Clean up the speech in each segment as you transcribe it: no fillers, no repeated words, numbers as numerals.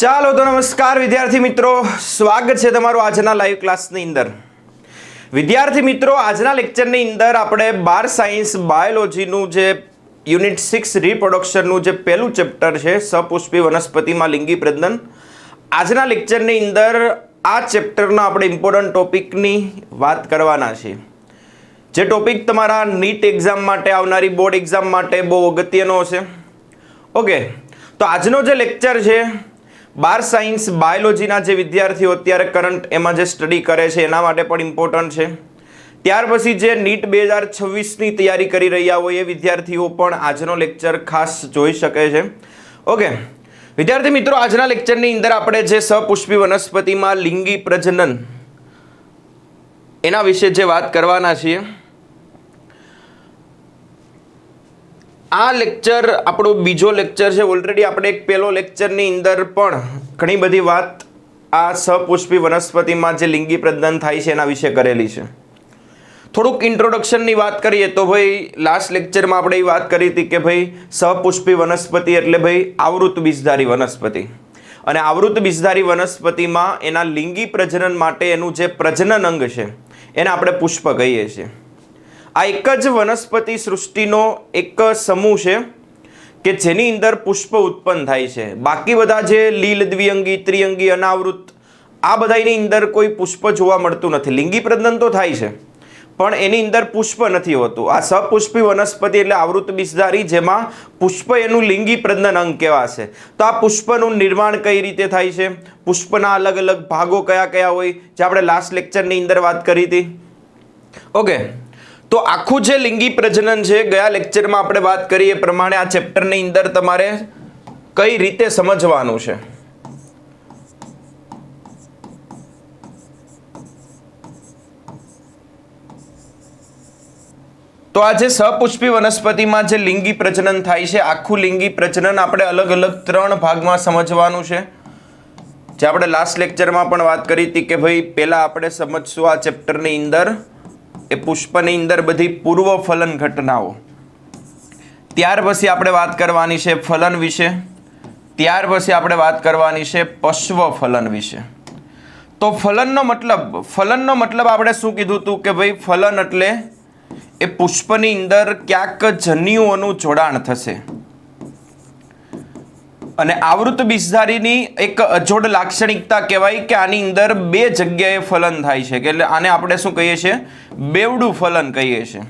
ચાલો તો નમસ્કાર વિદ્યાર્થી મિત્રો, સ્વાગત છે તમારું આજના લાઈવ ક્લાસની અંદર. વિદ્યાર્થી મિત્રો, આજના લેક્ચરની અંદર આપણે 12 સાયન્સ બાયોલોજીનું જે યુનિટ 6 રિપ્રોડક્શનનું જે પહેલું ચેપ્ટર છે સપુષ્પી વનસ્પતિમાં લિંગી પ્રજનન, આજના લેક્ચરની અંદર આ ચેપ્ટરના આપણે ઇમ્પોર્ટન્ટ ટોપિકની વાત કરવાના છીએ. જે ટોપિક તમારા નીટ એક્ઝામ માટે, આવનારી બોર્ડ એક્ઝામ માટે બહુ અગત્યનો છે. ઓકે, તો આજનો જે લેક્ચર છે 12 સાયન્સ બાયોલોજીના જે વિદ્યાર્થીઓ અત્યારે કરંટ એમાં જે સ્ટડી કરે છે એના માટે પણ ઇમ્પોર્ટન્ટ છે. ત્યાર પછી જે નીટ 2026ની તૈયારી કરી રહ્યા હોય એ વિદ્યાર્થીઓ પણ આજનો લેક્ચર ખાસ જોઈ શકે છે. ઓકે વિદ્યાર્થી મિત્રો, આજના લેક્ચરની અંદર આપણે જે સપુષ્પી વનસ્પતિમાં લિંગી પ્રજનન એના વિશે જે વાત કરવાના છીએ. આ લેક્ચર આપણો બીજો લેક્ચર છે. ઓલરેડી આપણે એક પહેલો લેક્ચરની અંદર પણ ઘણી બધી વાત આ સપુષ્પી વનસ્પતિમાં જે લિંગી પ્રજનન થાય છે એના વિશે કરેલી છે. થોડુંક ઇન્ટ્રોડક્શનની વાત કરીએ તો ભાઈ લાસ્ટ લેક્ચરમાં આપણે એ વાત કરી હતી કે ભાઈ સપુષ્પી વનસ્પતિ એટલે ભાઈ આવૃત બીજધારી વનસ્પતિ, અને આવૃત બીજધારી વનસ્પતિમાં એના લિંગી પ્રજનન માટે એનું જે પ્રજનન અંગ છે એને આપણે પુષ્પ કહીએ છીએ. આ એક જ વનસ્પતિ સૃષ્ટિનો એક સમૂહ છે કે જેની અંદર પુષ્પ ઉત્પન્ન થાય છે. બાકી બધા જે લીલ, દ્વિઅંગી, ત્રિઅંગી, અનાવૃત, આ બધાની અંદર કોઈ પુષ્પ જોવા મળતું નથી. લિંગી પ્રજનન તો થાય છે પણ એની અંદર પુષ્પ નથી હોતું. આ સપુષ્પી વનસ્પતિ એટલે આવૃત બીજધારી, જેમાં પુષ્પ એનું લિંગી પ્રજનન અંગ કહેવાશે. તો આ પુષ્પનું નિર્માણ કઈ રીતે થાય છે, પુષ્પના અલગ અલગ ભાગો કયા કયા હોય, જે આપણે લાસ્ટ લેક્ચરની અંદર વાત કરી હતી. ઓકે, તો આખું જે લિંગી પ્રજનન છે ગયા લેક્ચરમાં આપણે વાત કરી એ પ્રમાણે આ ચેપ્ટરની અંદર તમારે કઈ રીતે સમજવાનું છે. તો આ જે સપુષ્પી વનસ્પતિમાં જે લિંગી પ્રજનન થાય છે, આખું લિંગી પ્રજનન આપણે અલગ અલગ 3 ભાગમાં સમજવાનું છે. જે આપણે લાસ્ટ લેક્ચરમાં પણ વાત કરી હતી કે ભાઈ પહેલા આપણે સમજશું આ ચેપ્ટરની અંદર એ પુષ્પની અંદર બધી પૂર્વ ફલન ઘટનાઓ. ત્યાર પછી આપણે વાત કરવાની છે ફલન વિશે. ત્યાર પછી આપણે વાત કરવાની છે પશ્વ ફલન વિશે. તો ફલનનો મતલબ આપણે શું કીધું હતું કે ભાઈ ફલન એટલે એ પુષ્પની અંદર ક્યાંક જન્યુઓનું જોડાણ થશે. અને આવૃત બીજધારીની એક અજોડ લાક્ષણિકતા કહેવાય કે આની અંદર 2 જગ્યાએ ફલન થાય છે, એટલે આને આપણે શું કહીએ છીએ, બેવડું ફલન કહીએ છીએ.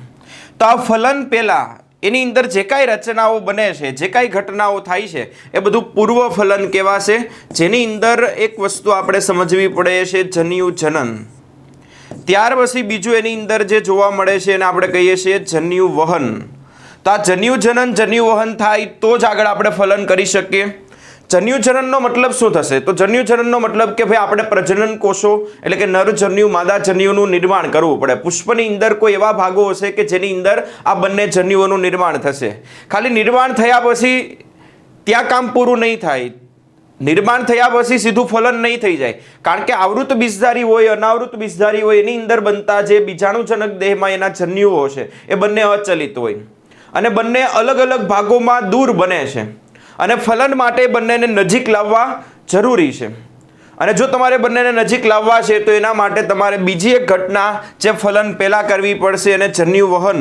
તો આ ફલન પહેલા એની અંદર જે કાંઈ રચનાઓ બને છે, જે કાંઈ ઘટનાઓ થાય છે એ બધું પૂર્વ ફલન કહેવાશે. જેની અંદર એક વસ્તુ આપણે સમજવી પડે છે, જન્યુ જનન. ત્યાર પછી બીજું એની અંદર જે જોવા મળે છે એને આપણે કહીએ છીએ જન્યુ વહન. તો આ જન્યુ જનન, જન્યુ વહન થાય તો જ આગળ આપણે ફલન કરી શકીએ. જન્યુ જનનનો મતલબ શું થશે? તો જન્યુ જનનનો મતલબ કે ભાઈ આપણે પ્રજનન કોષો એટલે કે નર જન્યુ, માદા જન્યુનું નિર્માણ કરવું પડે. પુષ્પની અંદર કોઈ એવા ભાગો હશે કે જેની અંદર આ બંને જન્યુઓનું નિર્માણ થશે. ખાલી નિર્માણ થયા પછી ત્યાં કામ પૂરું નહીં થાય. નિર્માણ થયા પછી સીધું ફલન નહીં થઈ જાય, કારણ કે આવૃત બીજધારી હોય, અનાવૃત બીજધારી હોય, એની અંદર બનતા જે બીજાણુજનક દેહમાં એના જન્યુઓ છે એ બંને અચલિત હોય અને બંને અલગ અલગ ભાગોમાં દૂર બને છે. અને ફલન માટે બંનેને નજીક લાવવા જરૂરી છે. અને જો તમારે બંનેને નજીક લાવવા છે તો એના માટે તમારે બીજી એક ઘટના જે ફલન પહેલાં કરવી પડશે, અને જન્યુ વહન,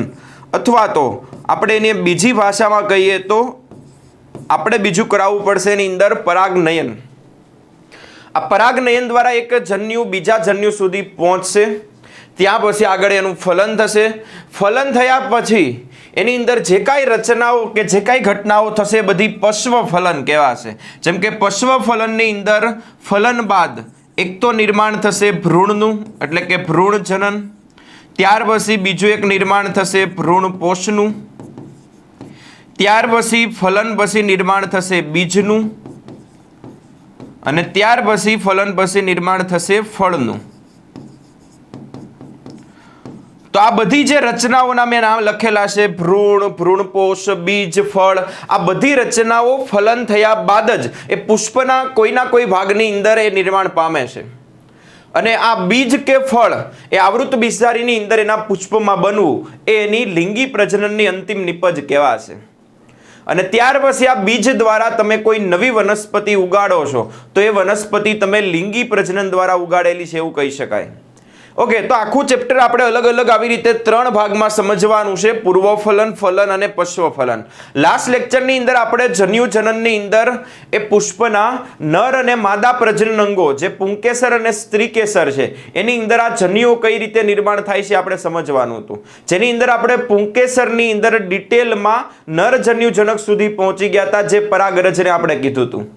અથવા તો આપણે એને બીજી ભાષામાં કહીએ તો આપણે બીજું કરાવવું પડશે એની અંદર પરાગનયન. આ પરાગનયન દ્વારા એક જન્યુ બીજા જન્યુ સુધી પહોંચશે. ત્યાં પછી આગળ એનું ફલન થશે. ફલન થયા પછી એની અંદર જે કાંઈ રચનાઓ કે જે કાંઈ ઘટનાઓ થશે બધી પશ્વ ફલન કહેવાશે. જેમ કે પશ્વ ફલનની અંદર ફલન બાદ એક તો નિર્માણ થશે ભ્રૂણનું એટલે કે ભ્રૂણ જનન. ત્યાર પછી બીજું એક નિર્માણ થશે ભ્રૂણ પોષનું. ત્યાર પછી ફલન પછી નિર્માણ થશે બીજનું. અને ત્યાર પછી ફલન પછી નિર્માણ થશે ફળનું. તો આ બધી જે રચનાઓના મેં નામ લખેલા છે, ભ્રૂણ, ભ્રૂણપોષ, બીજ, ફળ, આ બધી રચનાઓ ફલન થયા બાદ જ એ પુષ્પના કોઈના કોઈ ભાગની અંદર એ નિર્માણ પામે છે. અને આ બીજ કે ફળ એ આવૃત બીજધારીની અંદર એના પુષ્પમાં બનવું એ એની લિંગી પ્રજનનની અંતિમ નિપજ કહેવાશે. અને ત્યાર પછી આ બીજ દ્વારા તમે કોઈ નવી વનસ્પતિ ઉગાડો છો તો એ વનસ્પતિ તમે લિંગી પ્રજનન દ્વારા ઉગાડેલી છે એવું કહી શકાય. ઓકે, તો આખું ચેપ્ટર આપણે અલગ અલગ આવી રીતે 3 ભાગમાં સમજવાનું છે, પૂર્વફલન, ફલન અને પશ્વફલન. લાસ્ટ લેક્ચરની અંદર આપણે જન્યુજનનની અંદર એ પુષ્પના નર અને માદા પ્રજનન અંગો જે પુંકેસર અને સ્ત્રીકેસર છે એની અંદર આ જન્યુઓ કઈ રીતે નિર્માણ થાય છે આપણે સમજવાનું હતું, જેની અંદર આપણે પુંકેસરની અંદર ડિટેલમાં નર જન્યુજનક સુધી પહોંચી ગયા હતા, જે પરાગરજને આપણે કીધું હતું.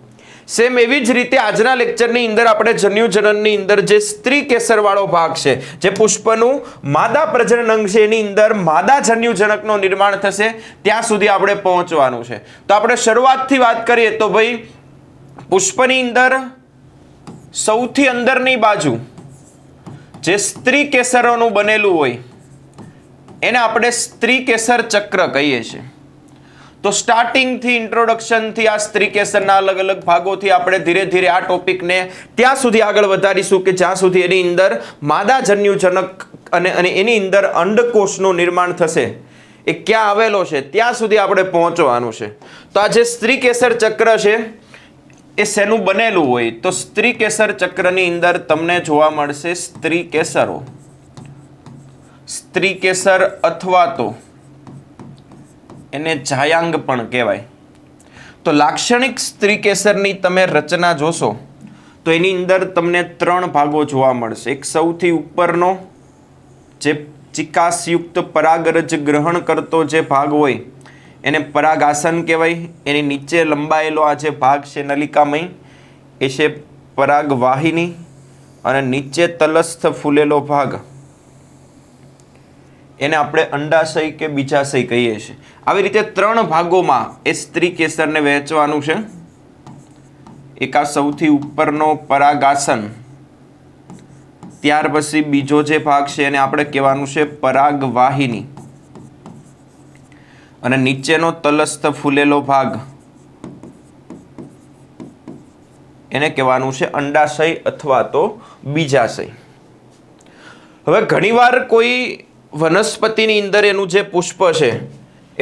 સેમ એવી જ રીતે આજના લેક્ચરની અંદર આપણે જન્યુજનનની અંદર જે સ્ત્રી કેસર વાળો ભાગ છે, જે પુષ્પનું માદા પ્રજનન અંગ છે એની અંદર માદા જન્યુજનકનું નિર્માણ થશે ત્યાં સુધી આપણે પહોંચવાનું છે. તો આપણે શરૂઆતથી વાત કરીએ તો ભાઈ પુષ્પની અંદર સૌથી અંદરની બાજુ જે સ્ત્રી કેસરોનું બનેલું હોય એને આપણે સ્ત્રી કેસર ચક્ર કહીએ છીએ. તો સ્ટાર્ટિંગથી ઇન્ટ્રોડક્શનથી આ સ્ત્રી કેસરના અલગ અલગ ભાગોથી આપણે ધીરે ધીરે આ ટોપિકને ત્યાં સુધી આગળ વધારીશું કે જ્યાં સુધી એની અંદર માદા જન્યુજનક અને એની અંદર અંડકોષનું નિર્માણ થશે, એ ક્યાં આવેલો છે ત્યાં સુધી આપણે પહોંચવાનું છે. તો આ જે સ્ત્રી કેસર ચક્ર છે એ શેનું બનેલું હોય, તો સ્ત્રી કેસર ચક્રની અંદર તમને જોવા મળશે સ્ત્રી કેસરો, સ્ત્રી કેસર અથવા તો એને જાયાંગ પણ કહેવાય. તો લાક્ષણિક સ્ત્રી કેસરની તમે રચના જોશો તો એની અંદર તમને 3 ભાગો જોવા મળશે. એક સૌથી ઉપરનો જે ચિકાસયુક્ત પરાગરજ ગ્રહણ કરતો જે ભાગ હોય એને પરાગાસન કહેવાય. એની નીચે લંબાયેલો આ જે ભાગ છે નલિકામય એ છે પરાગવાહિની, અને નીચે તલસ્થ ફૂલેલો ભાગ એને આપણે અંડાશય કે બીજાશય કહીએ છીએ. આવી રીતે 3 ભાગોમાં એ સ્ત્રી કેસરને વહેંચવાનું છે. એક આ સૌથી ઉપરનો પરાગાસન, ત્યાર પછી બીજો જે ભાગ છે એને આપણે કહેવાનું છે પરાગવાહિની, અને નીચેનો તલસ્થ ફૂલેલો ભાગ એને કહેવાનું છે અંડાશય અથવા તો બીજાશય. હવે ઘણીવાર કોઈ વનસ્પતિની અંદર એનું જે પુષ્પ છે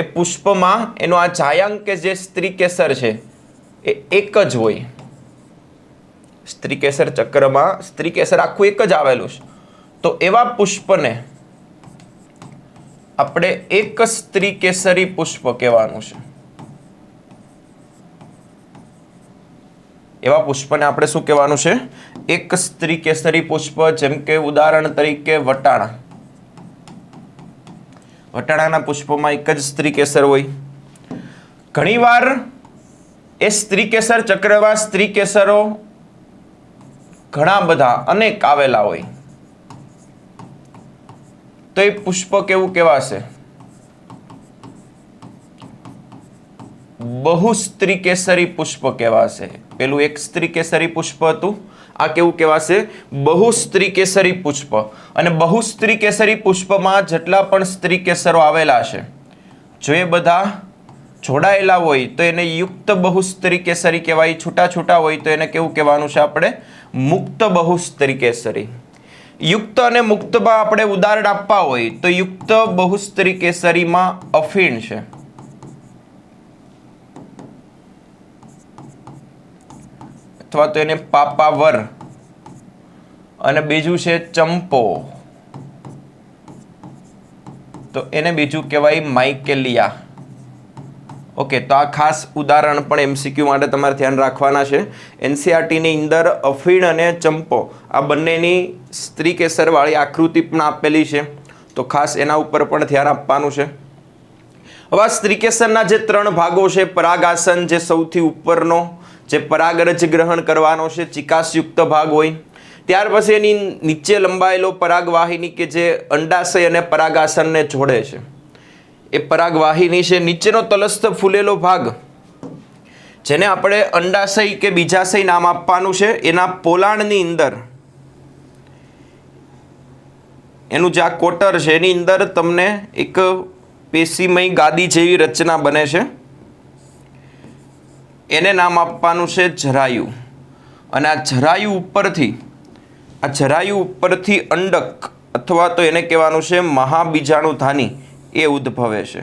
એ પુષ્પમાં એનો આ જાયાંગ કે જે સ્ત્રી કેસર છે એ એક જ હોય. સ્ત્રી કેસર ચક્રમાં સ્ત્રી કેસર આખું એક જ આવેલું છે. તો એવા પુષ્પને આપણે એક સ્ત્રી કેસરી પુષ્પ કહેવાનું છે. એવા પુષ્પને આપણે શું કહેવાનું છે? એક સ્ત્રી કેસરી પુષ્પ. જેમ કે ઉદાહરણ તરીકે વટાણા, વટાણાના પુષ્પમાં એક જ સ્ત્રી કેસર હોય. ઘણીવાર એ સ્ત્રી કેસર ચક્રમાં સ્ત્રી કેસરો ઘણા બધા અનેક આવેલા હોય તો એ પુષ્પ કેવું કહેવાશે? બહુ સ્ત્રી કેસરી પુષ્પ કહેવાશે. પેલું એક સ્ત્રી કેસરી પુષ્પ હતું, આ કેવું કહેવાશે? બહુ સ્ત્રી કેસરી પુષ્પ. અને બહુ સ્ત્રી કેસરી પુષ્પમાં જેટલા પણ સ્ત્રી કેસરો આવેલા છે જો એ બધા જોડાયેલા હોય તો એને યુક્ત બહુ સ્ત્રી કેસરી કહેવાય. છૂટા છૂટા હોય તો એને કેવું કહેવાનું છે આપણે? મુક્ત બહુ સ્ત્રી કેસરી. યુક્ત અને મુક્તમાં આપણે ઉદાહરણ આપવા હોય તો યુક્ત બહુ સ્ત્રી કેસરીમાં અફીણ છે, અથવા તો એને પાપાવર, અને બીજું છે ચંપો, તો એને બીજું કહેવાય માઇકેલિયા. ઓકે, તો આ ખાસ ઉદાહરણ પણ એમસીક્યુ માટે તમારે ધ્યાન રાખવાના છે. એનસીઆરટીની અંદર અફીણ અને ચંપો આ બંનેની સ્ત્રી કેસરવાળી આકૃતિ પણ આપેલી છે, તો ખાસ એના ઉપર પણ ધ્યાન આપવાનું છે. હવે આ સ્ત્રી કેસરના જે 3 ભાગો છે, પરાગાસન જે સૌથી ઉપરનો જે પરાગરજ ગ્રહણ કરવાનો છે, ચિકાસયુક્ત ભાગ હોય. ત્યાર પછી એની નીચે લંબાયેલો પરાગવાહિની કે જે અંડાશય અને પરાગાસનને જોડે છે, એ પરાગવાહિની છે. નીચેનો તલસ્થ ફૂલેલો ભાગ જેને આપણે અંડાશય કે બીજાશય નામ આપવાનું છે, એના પોલાણની અંદર એનું જે આ કોટર છે એની અંદર તમને એક પેશીમય ગાદી જેવી રચના બને છે, એને નામ આપવાનું છે જરાયુ. અને આ જરાયુ ઉપરથી અંડક અથવા તો એને કહેવાનું છે મહાબીજાણુધાની એ ઉદ્ભવે છે.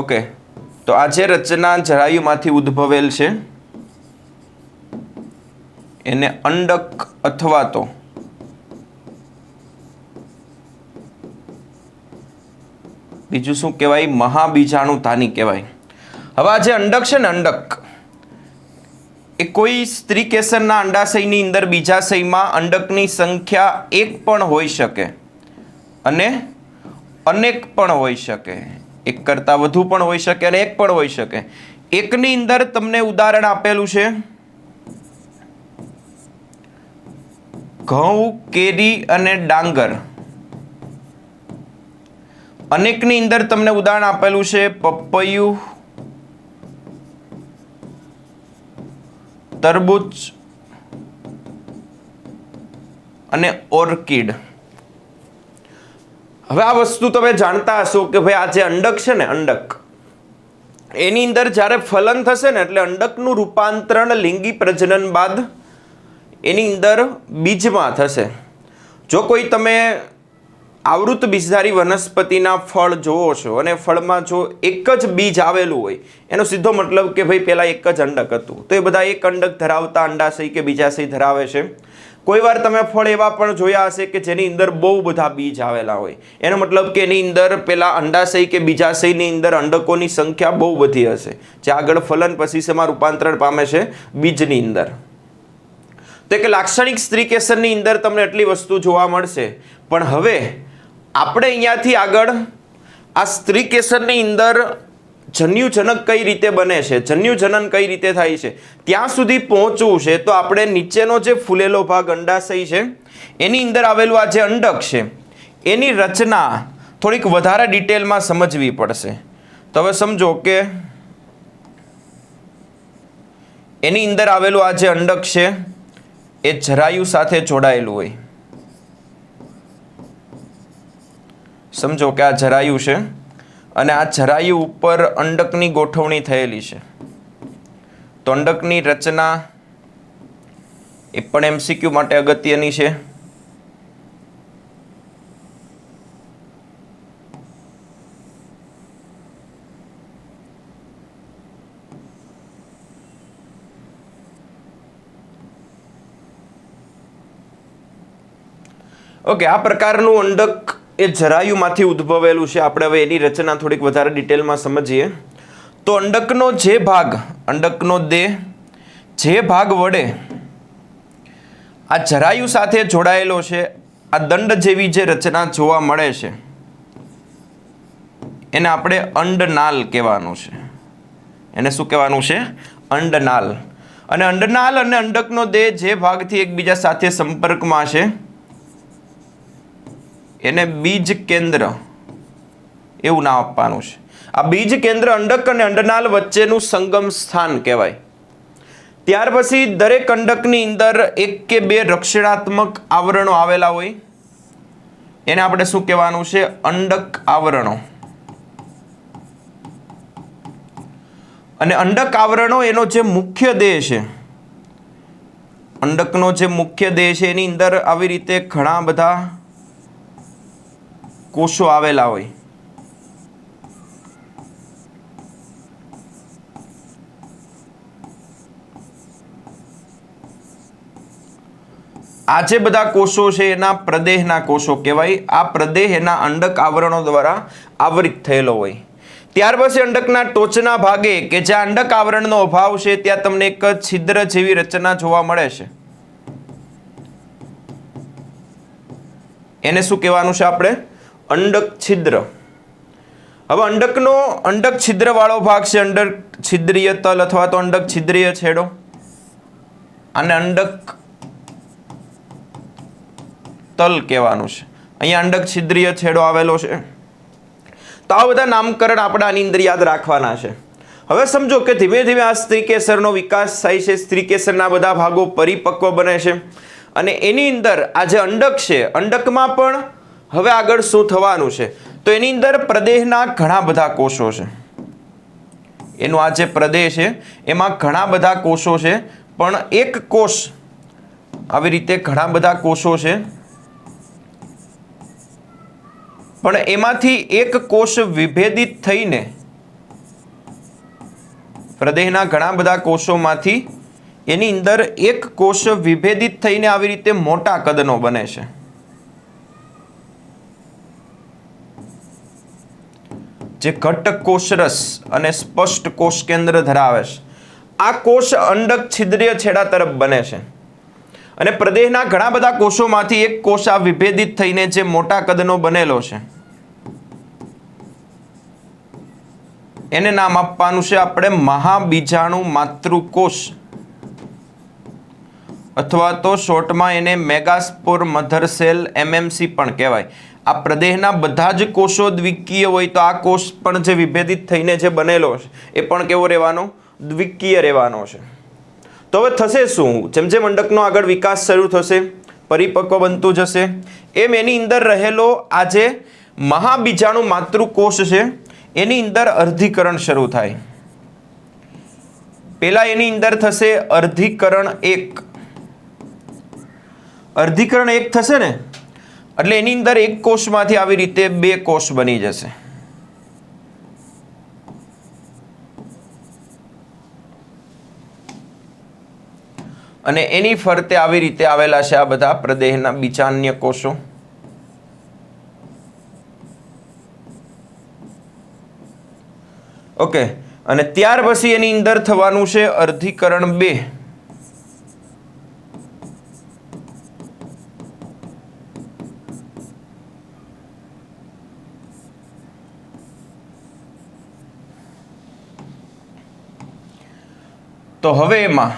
ઓકે, તો આ જે રચના જરાયુમાંથી ઉદ્ભવેલ છે એને અંડક અથવા તો બીજું શું કહેવાય? મહાબીજાણુધાની કહેવાય. હવે આ જે અંડક છે ને, અંડક એ કોઈ સ્ત્રી કેસરના અંડાશયની અંદર બીજાશયમાં અંડકની સંખ્યા એક પણ હોઈ શકે અને અનેક પણ હોઈ શકે. એક કરતાં વધુ પણ હોઈ શકે અને એક પણ હોઈ શકે. એકની અંદર તમને ઉદાહરણ આપેલું છે ઘઉં, કેરી અને ડાંગર. અનેકની અંદર તમને ઉદાહરણ આપેલું છે પપૈયું, તરબૂચ અને ઓર્કિડ. હવે આ વસ્તુ તમે જાણતા હશો કે ભાઈ આ જે અંડક છે ને, અંડક એની અંદર જ્યારે ફલન થશે ને એટલે અંડકનું રૂપાંતરણ લિંગી પ્રજનન બાદ એની અંદર બીજમાં થશે. જો કોઈ તમે આવૃત બીજધારી વનસ્પતિના ફળ જોવો છો અને ફળમાં જો એક જ બીજ આવેલું હોય એનો સીધો મતલબ કે ભાઈ પહેલાં એક જ અંડક હતું. તો એ બધા એક અંડક ધરાવતા અંડાશય કે બીજાશય ધરાવે છે. કોઈ વાર તમે ફળ એવા પણ જોયા હશે કે જેની અંદર બહુ બધા બીજ આવેલા હોય. એનો મતલબ કે એની અંદર પેલા અંડાશય કે બીજાશયની અંદર અંડકોની સંખ્યા બહુ વધી હશે, જે આગળ ફલન પછી શેમાં રૂપાંતરણ પામે છે? બીજની અંદર. તો કે લાક્ષણિક સ્ત્રી કેસરની અંદર તમને એટલી વસ્તુ જોવા મળશે. પણ હવે આપણે અહીંયાથી આગળ આ સ્ત્રી કેસરની અંદર જન્યુજનક કઈ રીતે બને છે, જન્યુજનન કઈ રીતે થાય છે, ત્યાં સુધી પહોંચવું છે. તો આપણે નીચેનો જે ફૂલેલો ભાગ અંડાશય છે એની અંદર આવેલું આ જે અંડક છે એની રચના થોડીક વધારે ડિટેલમાં સમજવી પડશે. તો હવે સમજો કે એની અંદર આવેલું આ જે અંડક છે એ જરાયુ સાથે જોડાયેલું હોય. સમજો કે આ જરાયુ છે અને આ જરાયુ ઉપર અંડકની ગોઠવણી થયેલી છે. તો અંડકની રચના એ પણ એમસીક્યુ માટે અગત્યની છે. ઓકે, આ પ્રકારનું અંડક એ જરાયુમાંથી ઉદ્ભવેલું છે. આપણે હવે એની રચના થોડીક વધારે ડિટેલમાં સમજીએ. તો અંડકનો જે ભાગ, અંડકનો દેહ જે ભાગ વડે આ જરાયુ સાથે જોડાયેલો છે, આ દંડ જેવી જે રચના જોવા મળે છે એને આપણે અંડનાલ કહેવાનું છે. એને શું કહેવાનું છે? અંડનાલ. અને અંડનાલ અને અંડકનો દેહ જે ભાગથી એકબીજા સાથે સંપર્કમાં છે એને બીજ કેન્દ્ર એવું નામ આપવાનું છે. આ બીજ કેન્દ્ર અંડક અને અંડનાલ વચ્ચેનું સંગમ સ્થાન કહેવાય. ત્યાર પછી દરેક અંડકની અંદર એક કે બે રક્ષણાત્મક આવરણો આવેલા હોય એને આપણે શું કહેવાનું છે? અંડક આવરણો. અને અંડક આવરણો એનો જે મુખ્ય દેહ છે, અંડકનો જે મુખ્ય દેહ છે એની અંદર આવી રીતે ઘણા બધા કોષો આવેલા હોય. આ જે બધા કોષો છે એના પ્રદેહના કોષો કહેવાય. આ પ્રદેહ એના અંડક આવરણો દ્વારા આવરિત થયેલો હોય. ત્યાર પછી અંડકના ટોચના ભાગે કે જ્યાં અંડક આવરણનો અભાવ છે ત્યાં તમને એક છિદ્ર જેવી રચના જોવા મળે છે. એને શું કહેવાનું છે આપણે? અંડક છિદ્ર. હવે અંડકનો અંડક છિદ્ર વાળો ભાગ છે અંડક છિદ્રીય તલ અથવા તો અંડક છિદ્રીય છેડો. અને અંડક તલ કહેવાનું છે. અહીંયા અંડક છિદ્રીય છેડો આવેલો છે. તો આ બધા નામકરણ આપણે આની અંદર યાદ રાખવાના છે. હવે સમજો કે ધીમે ધીમે આ સ્ત્રીકેસરનો વિકાસ થાય છે. સ્ત્રીકેસરના બધા ભાગો પરિપક્વ બને છે અને એની અંદર આ જે અંડક છે, અંડકમાં પણ હવે આગળ શું થવાનું છે? તો એની અંદર પ્રદેહના ઘણા બધા કોષો છે. એનો આ જે પ્રદેહ છે એમાં ઘણા બધા કોષો છે, પણ એક કોષ આવી રીતે ઘણા બધા કોષો છે, પણ એમાંથી એક કોષ વિભેદિત થઈને પ્રદેહના ઘણા બધા કોષોમાંથી એની અંદર એક કોષ વિભેદિત થઈને આવી રીતે મોટા કદનો બને છે. જે ઘટ્ટ કોષરસ અને સ્પષ્ટ કોષ કેન્દ્ર ધરાવે છે. આ કોષ અંડક છિદ્રીય છેડા તરફ બને છે અને પ્રદેહના ઘણા બધા કોષોમાંથી એક કોષ આ વિભેદિત થઈને જે મોટા કદનો બનેલો છે એને નામ આપવાનું છે આપણે મહાબીજાણુ માતૃકોષ, અથવા તો શોર્ટમાં એને મેગાસ્પોર મધર સેલ MMC પણ કહેવાય. આ પ્રદેહના બધા જ કોષો દ્વિકીય હોય તો આ કોષ પણ જે વિભેદિત થઈને જે બનેલો છે એ પણ કેવો રહેવાનો? દ્વિકીય રહેવાનો છે. તો હવે થશે શું? જેમ જેમ અંડકનો આગળ વિકાસ શરૂ થશે, પરિપક્વ બનતું જશે, એમ એની અંદર રહેલો આ જે મહાબીજાણુ માતૃકોષ છે એની અંદર અર્ધીકરણ શરૂ થાય. પહેલા એની અંદર થશે અર્ધીકરણ 1. અર્ધીકરણ 1 થશે ને એટલે એની અંદર એક કોષમાંથી આવી રીતે 2 કોષ બની જશે. અને એની ફરતે આવી રીતે આવેલા છે આ બધા પ્રદેહના બીજાન્ય કોષો. ઓકે, અને ત્યાર પછી એની અંદર થવાનું છે અર્ધીકરણ 2. તો હવે એમાં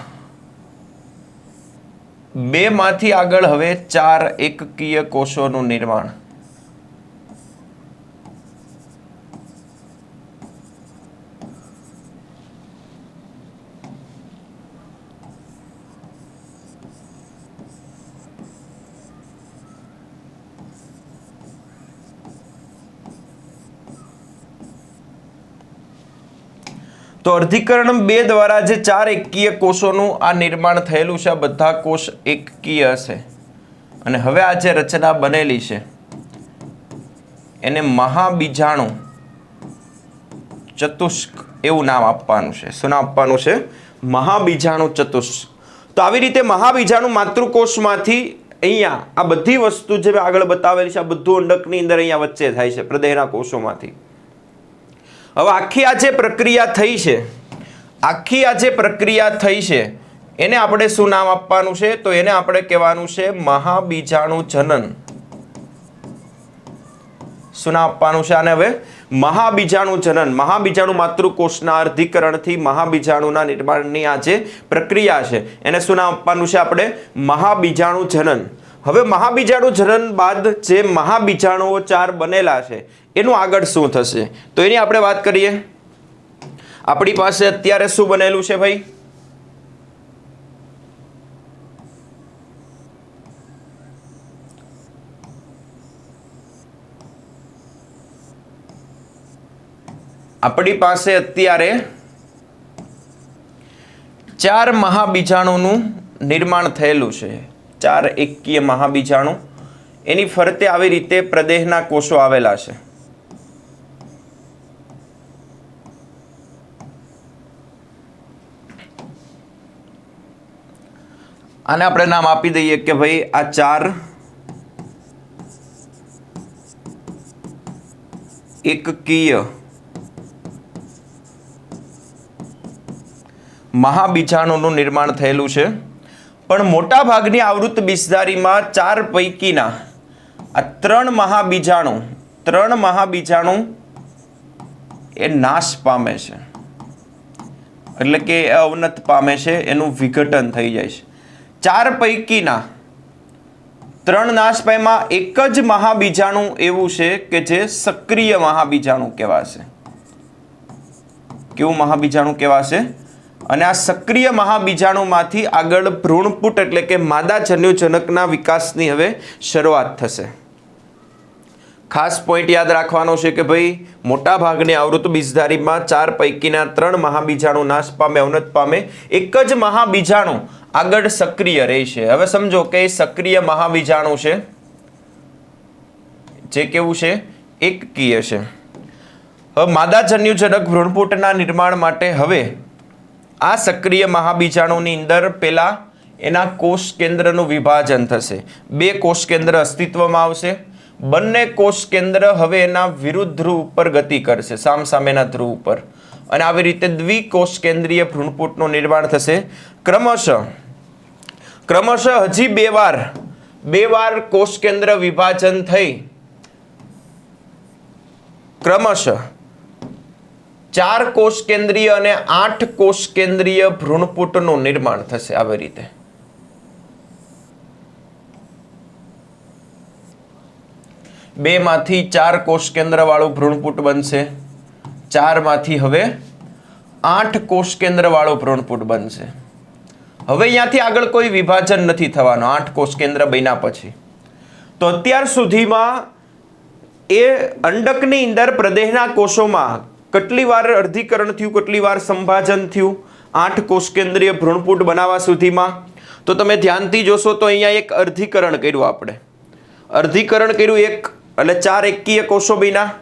2 માંથી આગળ હવે 4 એકકીય કોષોનું નિર્માણ. તો અર્ધીકરણ 2 દ્વારા જે 4 એકકીય કોષોનું આ નિર્માણ થયેલું છે, આ બધા કોષ એકકીય હશે. અને હવે આ જે રચના બનેલી છે એને મહાબીજાણુ ચતુષ્ક એવું નામ આપવાનું છે. શું નામ આપવાનું છે? મહાબીજાણુ ચતુષ્ક. તો આવી રીતે મહાબીજાણુ માતૃકોષમાંથી અહીંયા આ બધી વસ્તુ જે આગળ બતાવેલી છે આ બધું અંડકની અંદર અહીંયા વચ્ચે થાય છે પ્રદેહના કોષોમાંથી. હવે આખી આ જે પ્રક્રિયા થઈ છે એને આપણે શું નામ આપવાનું છે? તો એને આપણે કહેવાનું છે મહાબીજાણુ જનન. શું નામ આપવાનું છે આને? હવે મહાબીજાણુ જનન. મહાબીજાણુ માતૃકોષના અર્ધીકરણથી મહાબીજાણુના નિર્માણની આ જે પ્રક્રિયા છે એને શું નામ આપવાનું છે આપણે? મહાબીજાણુ જનન. હવે મહાબીજાણુ જનન બાદ જે મહાબીજાણુઓ 4 બનેલા છે એનું આગળ શું થશે તો એની આપણે વાત કરીએ. આપણી પાસે અત્યારે શું બનેલું છે ભાઈ? આપણી પાસે અત્યારે 4 મહાબીજાણુનું નિર્માણ થયેલું છે. 4 એકકીય મહાબીજાણુ. એની ફરતે આવી રીતે પ્રદેહના કોષો આવેલા છે. આને આપણે નામ આપી દઈએ કે ભાઈ આ 4 એકકીય મહાબીજાણુનું નિર્માણ થયેલું છે. પણ મોટા ભાગની આવૃત્ત બીજધારીમાં 4 પૈકીના આ 3 મહાબીજાણુ એ નાશ પામે છે, એટલે કે અવનત પામે છે, એનું વિઘટન થઈ જાય છે. 4 પૈકીના 3 નાશ પામ્યા. એક જ મહાબીજાણુ એવું છે કે જે સક્રિય મહાબીજાણુ કહેવાશે. કેવું મહાબીજાણુ કહેવાશે? અને આ સક્રિય મહાબીજાણુમાંથી આગળ ભ્રૂણપુટ એટલે કે માદા જન્યુજનકના વિકાસની હવે શરૂઆત થશે. ખાસ પોઈન્ટ યાદ રાખવાનો છે કે ભાઈ મોટા ભાગની આવૃત્ત બીજધારીમાં 4 પૈકીના 3 મહાબીજાણુ નાશ પામે, અવનત પામે. એક જ મહાબીજાણુ આગળ સક્રિય રહેશે. હવે સમજો કે સક્રિય મહાબીજાણુ છે જે કેવું છે? એકકીય છે. હવે માદા જન્યુજનક ભ્રૂણપુટના નિર્માણ માટે હવે આ સક્રિય મહાબીજાણુની અંદર પેલા એના કોષ કેન્દ્રનું વિભાજન થશે, 2 કોષ કેન્દ્ર અસ્તિત્વમાં આવશે, બંને કોષ કેન્દ્ર હવે એના વિરુદ્ધ ધ્રુવ ઉપર ગતિ કરશે, સામસામેના ધ્રુવ ઉપર, અને આવી રીતે દ્વિકોષ કેન્દ્રીય ભ્રૂણપૂટનું નિર્માણ થશે. ક્રમશઃ હજી બે વાર કોષ કેન્દ્ર વિભાજન થઈ ક્રમશઃ 4 કોષ કેન્દ્રીય અને 8 કોષ કેન્દ્રીય ભ્રૂણપૂટનું નિર્માણ થશે. આવી રીતે 2 માંથી 4 કોષ કેન્દ્ર વાળું ભ્રૂણપૂટ બનશે, 4 માંથી હવે 8 કોષ કેન્દ્ર વાળું ભ્રૂણપૂટ બનશે. હવે અહીંયાથી આગળ કોઈ વિભાજન નથી થવાનું 8 કોષ કેન્દ્ર બન્યા પછી. તો અત્યાર સુધીમાં એ અંડકની અંદર પ્રદેહના કોષોમાં કેટલી વાર અર્ધીકરણ થયું, કેટલી વાર સંભાજન થયું 8 કોષ કેન્દ્રીય ભ્રૂણપૂટ બનાવવા સુધીમાં? તો તમે ધ્યાનથી જોશો તો અહીંયા એક અર્ધીકરણ કર્યું, આપણે અર્ધીકરણ કર્યું એક, એટલે 4 એકકીય કોષો બન્યા.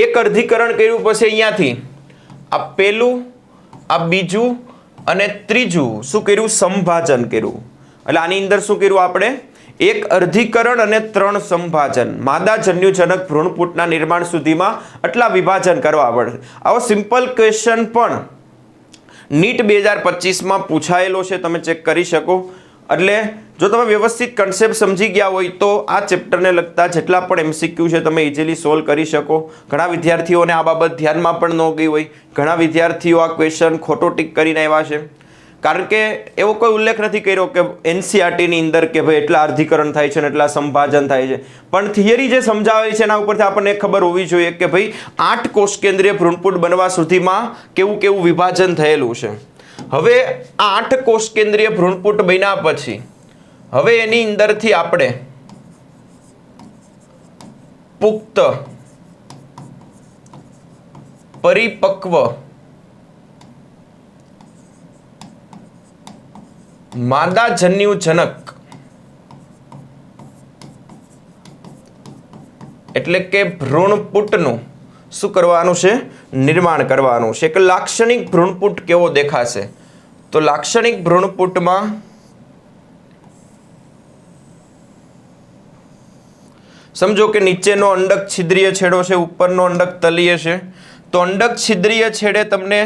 એક અર્ધીકરણ કર્યું પછી અહીંયાથી આ પહેલું, આ બીજું અને ત્રીજું શું કર્યું? સંભાજન કર્યું. એટલે આની અંદર શું કર્યું આપણે? એક અર્ધીકરણ અને 3 સંભાજન. માદા જન્યુજનક ભ્રૂણપૂટના નિર્માણ સુધીમાં આટલા વિભાજન કરવા પડે. આવો સિમ્પલ ક્વેશ્ચન પણ નીટ 2025માં પૂછાયેલો છે, તમે ચેક કરી શકો. એટલે જો તમે વ્યવસ્થિત કન્સેપ્ટ સમજી ગયા હોય તો આ ચેપ્ટરને લગતા જેટલા પણ એમસીક્યુ છે તમે ઇઝીલી સોલ્વ કરી શકો. ઘણા વિદ્યાર્થીઓને આ બાબત ધ્યાનમાં પણ ન ગઈ હોય, ઘણા વિદ્યાર્થીઓ આ ક્વેશ્ચન ખોટો ટીક કરીને આવ્યા છે, કારણ કે એવો કોઈ ઉલ્લેખ નથી કર્યો કે એનસીઆરટીની અંદર કે ભાઈ એટલા અર્ધીકરણ થાય છે અને એટલા સંભાજન થાય છે. પણ થિયરી જે સમજાવેલી છે એના ઉપરથી આપણને ખબર હોવી જોઈએ કે ભાઈ 8 કોષ કેન્દ્રીય ભ્રૂણપૂટ બનવા સુધીમાં કેવું વિભાજન થયેલું છે. હવે આ 8 કોષ કેન્દ્રીય ભ્રૂણપૂટ બન્યા પછી હવે એની અંદરથી આપણે પુખ્ત પરિપક્વ માદા જન્યુજનક એટલે કે ભ્રૂણપૂટનું શું કરવાનું છે? નિર્માણ કરવાનું છે. એક લાક્ષણિક ભ્રૂણપૂટ કેવો દેખાશે? તો લાક્ષણિક ભ્રૂણપૂટમાં સમજો કે નીચેનો અંડક છિદ્રીય છેડો છે, ઉપરનો અંડક તલીય છે. તો અંડક છિદ્રીય છેડે તમને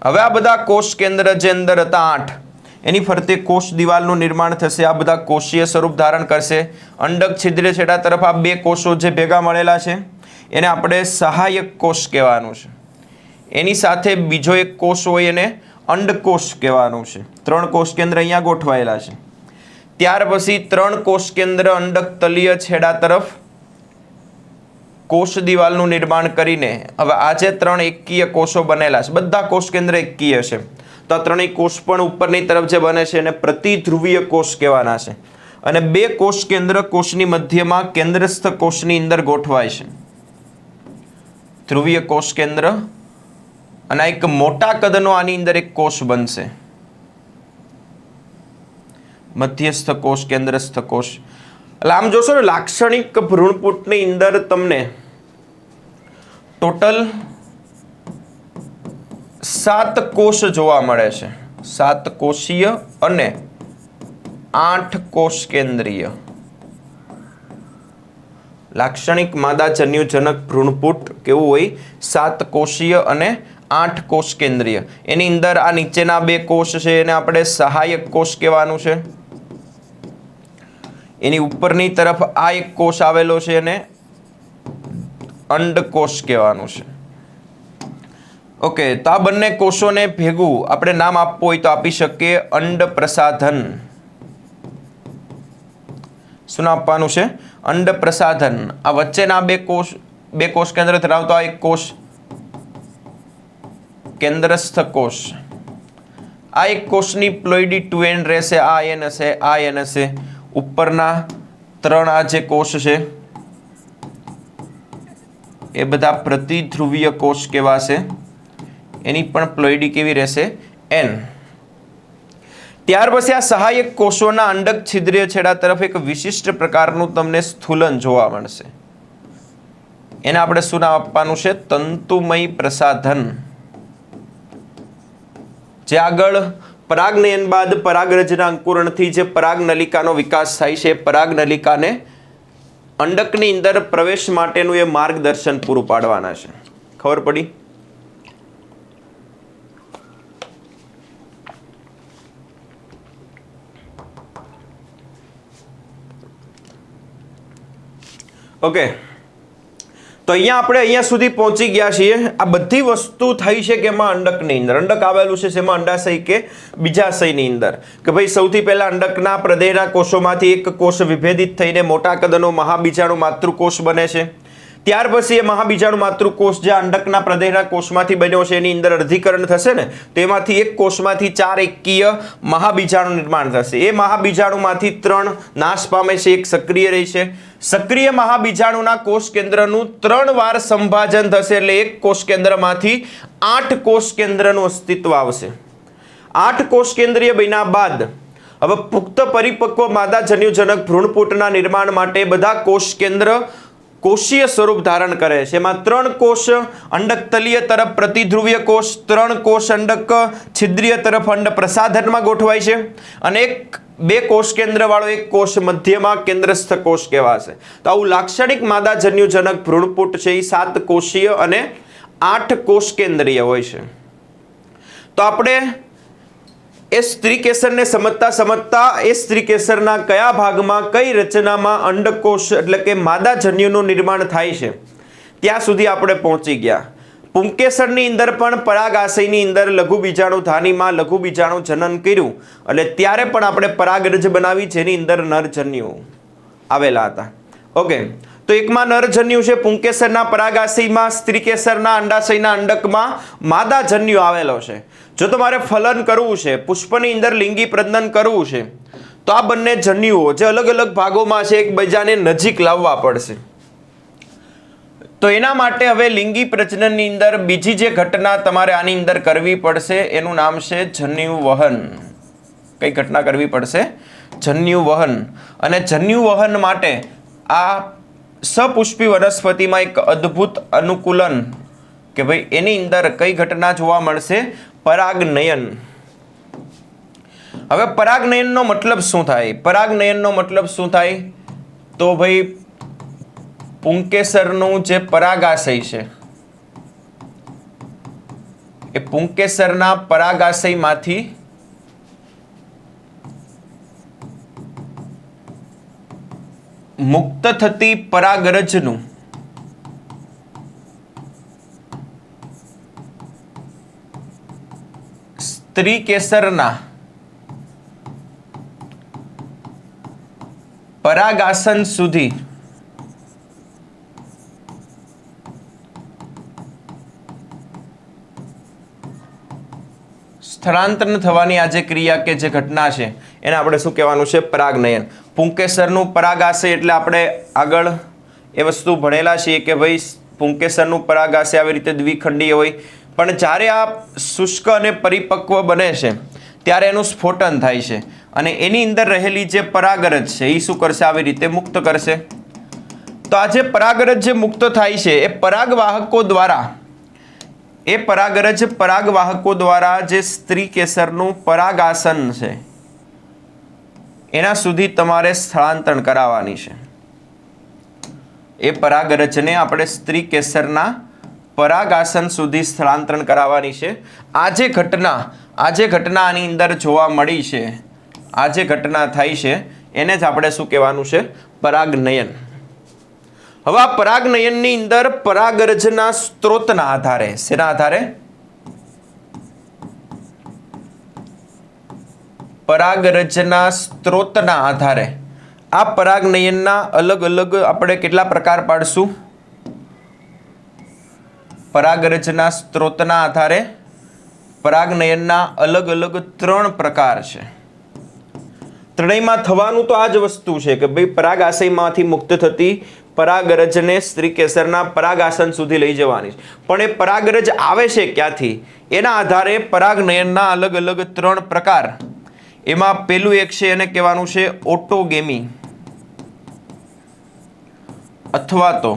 હવે આ બધા કોષ કેન્દ્ર જે અંદર હતા 8 એની ફરતે કોષ દિવાલનું નિર્માણ થશે. આ બધા કોષીય સ્વરૂપ ધારણ કરશે. અંડક છિદ્રીય છેડા તરફ આ 2 કોષો જે ભેગા મળેલા છે એને આપણે સહાયક કોષ કહેવાનું છે. એની સાથે બીજો એક કોષ હોય એને અંડકોષ કહેવાનું છે. 3 કોષ કેન્દ્ર અહીંયા ગોઠવાયેલા છે. ત્યાર પછી 3 કોષ કેન્દ્ર અંડક તલીય છેડા તરફ કોષ દિવાલનું નિર્માણ કરીને હવે આ જે 3 એકકીય કોષો બનેલા છે, બધા કોષ કેન્દ્ર એકકીય છે, તો આ 3 કોષ પણ ઉપરની તરફ જે બને છે એને પ્રતિધ્રુવીય કોષ કહેવાના છે. અને 2 કોષ કેન્દ્ર કોષની મધ્યમાં કેન્દ્રસ્થ કોષની અંદર ગોઠવાય છે, ધ્રુવીય કોષ કેન્દ્ર. અને એક મોટા કદનો આની અંદર એક કોષ બનશે, મધ્યસ્થ કોષ, કેન્દ્રસ્થ કોષ. એટલે આમ જોશો ને લાક્ષણિક ભ્રૂણપૂટની અંદર તમને ટોટલ 7 કોષ જોવા મળે છે, 7 કોષીય અને 8 કોષ કેન્દ્રીય. લાક્ષણિક માદા જન્યુજનક ભ્રૂણપૂટ કેવું હોય? 7 કોષીય અને 8 કોષ કેન્દ્રીય. એની અંદર આ નીચેના 2 કોષ છે એને આપણે સહાયક કોષ કહેવાનું છે. એની ઉપરની તરફ આ એક કોષ આવેલો છે એને અંડકોષ કહેવાનું છે. ઓકે, તો આ બંને કોષોને ભેગું આપણે નામ આપવું હોય તો આપી શકીએ અંડ પ્રસાધન. શું નામ આપવાનું છે? અંડ પ્રસાધન. આ વચ્ચેના 2 કોષ કેન્દ્ર ધરાવતો આ એક કોષ કેન્દ્રસ્થ કોષ. આ એક કોષની પ્લોઇડી 2n રહેશે, આ n હશે, આ n હશે. ઉપરના 3 આ જે કોષ છે એ બધા પ્રતિધ્રુવીય કોષ કહેવાશે. એની પણ પ્લોઇડી કેવી રહેશે? n. ત્યાર પછી આ સહાયક કોષોના અંડક છિદ્રીય છેડા તરફ એક વિશિષ્ટ પ્રકારનું તમને સ્થૂલન જોવા મળશે. એને આપણે શું નામ આપવાનું છે? તંતુમય પ્રસાધન. જે આગળ પરાગનયન બાદ પરાગરજના અંકુરણથી જે પરાગનલિકાનો વિકાસ થાય છે, પરાગનલિકાને અંડકની અંદર પ્રવેશ માટેનું એ માર્ગદર્શન પૂરું પાડવાના છે. ખબર પડી? ઓકે, તો અહીંયા સુધી પહોંચી ગયા છીએ. આ બધી વસ્તુ થઈ છે કે એમાં અંડકની અંદર અંડક આવેલું છે, જેમાં અંડાશય કે બીજાશયની અંદર કે ભાઈ સૌથી પહેલા અંડકના પ્રદેહના કોષોમાંથી એક કોષ વિભેદિત થઈને મોટા કદનો મહાબીજાણુ માતૃકોષ બને છે. ત્યાર પછી એ મહાબીજાણુ માતૃકોષ જે અંડકના પ્રદેહના કોષમાંથી બન્યો છે એની અંદર અર્ધીકરણ થશે ને, તેમાંથી એક કોષમાંથી 4 એકકીય મહાબીજાણુ નિર્માણ થશે. એ મહાબીજાણુમાંથી 3 નાશ પામે છે, એક સક્રિય રહે છે. સક્રિય મહાબીજાણુના કોષ કેન્દ્રનું 3 વાર સંભાજન થશે, એટલે એક કોષ કેન્દ્રમાંથી 8 કોષ કેન્દ્રનું અસ્તિત્વ આવશે. 8 કોષ કેન્દ્રીય બન્યા બાદ હવે પુખ્ત પરિપક્વ માદા જન્યુજનક ભ્રૂણપૂટના નિર્માણ માટે બધા કોષ કેન્દ્ર કોષીય સ્વરૂપ ધારણ કરે છે. એમાં 3 કોષ અંડક તલીય તરફ પ્રતિધ્રુવીય કોષ, 3 કોષ અંડક છિદ્રીય તરફ અંડ પ્રસાધનમાં ગોઠવાય છે, અને 2 કોષ કેન્દ્ર વાળો એક કોષ મધ્યમાં કેન્દ્રસ્થ કોષ કહેવાશે. તો આવું લાક્ષણિક માદા જન્યુજનક ભ્રૂણપૂટ છે એ 7 કોષીય અને 8 કોષ કેન્દ્રીય હોય છે. તો આપણે એ સ્ત્રીકેસરને સમજતા એ સ્ત્રીકેસરના કયા ભાગમાં કઈ રચનામાં અંડકોષ એટલે કે માદા જન્યુનું નિર્માણ થાય છે ત્યાં સુધી આપણે પહોંચી ગયા. પુંકેસરની અંદર પણ પરાગાશયની અંદર લઘુ બીજાણુ ધાનીમાં લઘુ બીજાણુ જનન કર્યું, એટલે ત્યારે પણ આપણે પરાગરજ બનાવી જેની અંદર નરજન્યુ આવેલા હતા. ઓકે, તો એકમાં નરજન્યુ છે પુંકેસરના પરાગાશયમાં, સ્ત્રીકેસરના અંડાશયના અંડકમાં માદા જન્યુ આવેલો છે. જો તમારે ફલન કરવું છે, પુષ્પની અંદર લિંગી પ્રજનન કરવું છે, તો આ બંને જન્યુઓ જે અલગ અલગ ભાગોમાં છે એકબીજાને નજીક લાવવા પડશે. તો એના માટે હવે લિંગી પ્રજનનની અંદર બીજી જે ઘટના તમારે આની અંદર કરવી પડશે એનું નામ છે જન્યુવહન. કઈ ઘટના કરવી પડશે? જન્યુવહન. અને જન્યુવહન માટે આ સપુષ્પી વનસ્પતિમાં એક અદ્ભુત અનુકૂલન કે ભાઈ એની અંદર કઈ ઘટના જોવા મળશે? પરાગનયન. હવે પરાગનયનનો મતલબ શું થાય? પરાગનયનનો મતલબ શું થાય? તો ભાઈ પુંકેસરનું જે પરાગાશય છે એ પુંકેસરના પરાગાશયમાંથી મુક્ત થતી પરાગરજનું સ્ત્રીકેસરના પરાગાસન સુધી સ્થળાંતર થવાની આ જે ક્રિયા કે જે ઘટના છે એને આપણે શું કહેવાનું છે? પરાગનયન. પુંકેસરનું પરાગાશય એટલે આપણે આગળ એ વસ્તુ ભણેલા છીએ કે ભાઈ પુંકેસરનું પરાગાશય આવી રીતે દ્વિખંડીય હોય, પણ જ્યારે આ શુષ્ક અને પરિપક્વ બને છે ત્યારે એનું સ્ફોટન થાય છે, અને એની અંદર રહેલી જે પરાગરજ છે એ શું કરશે? આવી રીતે મુક્ત કરશે. તો આ જે પરાગરજ જે મુક્ત થાય છે એ પરાગવાહકો દ્વારા જે સ્ત્રીકેસરનું પરાગાસન છે એના સુધી તમારે સ્થળાંતર કરાવવાની છે. એ પરાગરજને આપણે સ્ત્રીકેસરના પરાગાસન સુધી સ્થળાંતર કરાવવાની છે. આ જે ઘટના આની અંદર જોવા મળી છે, આ જે ઘટના થાય છે એને જ આપણે શું કહેવાનું છે? પરાગનયન. હવે આ પરાગનયનની અંદર પરાગરજના સ્ત્રોતના આધારે, શેના આધારે? પરાગરજના સ્ત્રોતના આધારે આ પરાગનયનના અલગ અલગ આપણે કેટલા પ્રકાર પાડશું? પરાગરજના સ્ત્રોતના આધારે પરાગનયનના અલગ અલગ 3 પ્રકાર છે. ત્રણેયમાં થવાનું તો આ જ વસ્તુ છે કે ભાઈ પરાગાશયમાંથી મુક્ત થતી પરાગરજને સ્ત્રીકેસરના પરાગાસન સુધી લઈ જવાની છે. પણ એ પરાગરજ આવે છે ક્યાંથી એના આધારે પરાગનયનના અલગ અલગ 3 પ્રકાર. એમાં પેલું એક છે એને કહેવાનું છે ઓટોગેમી, અથવા તો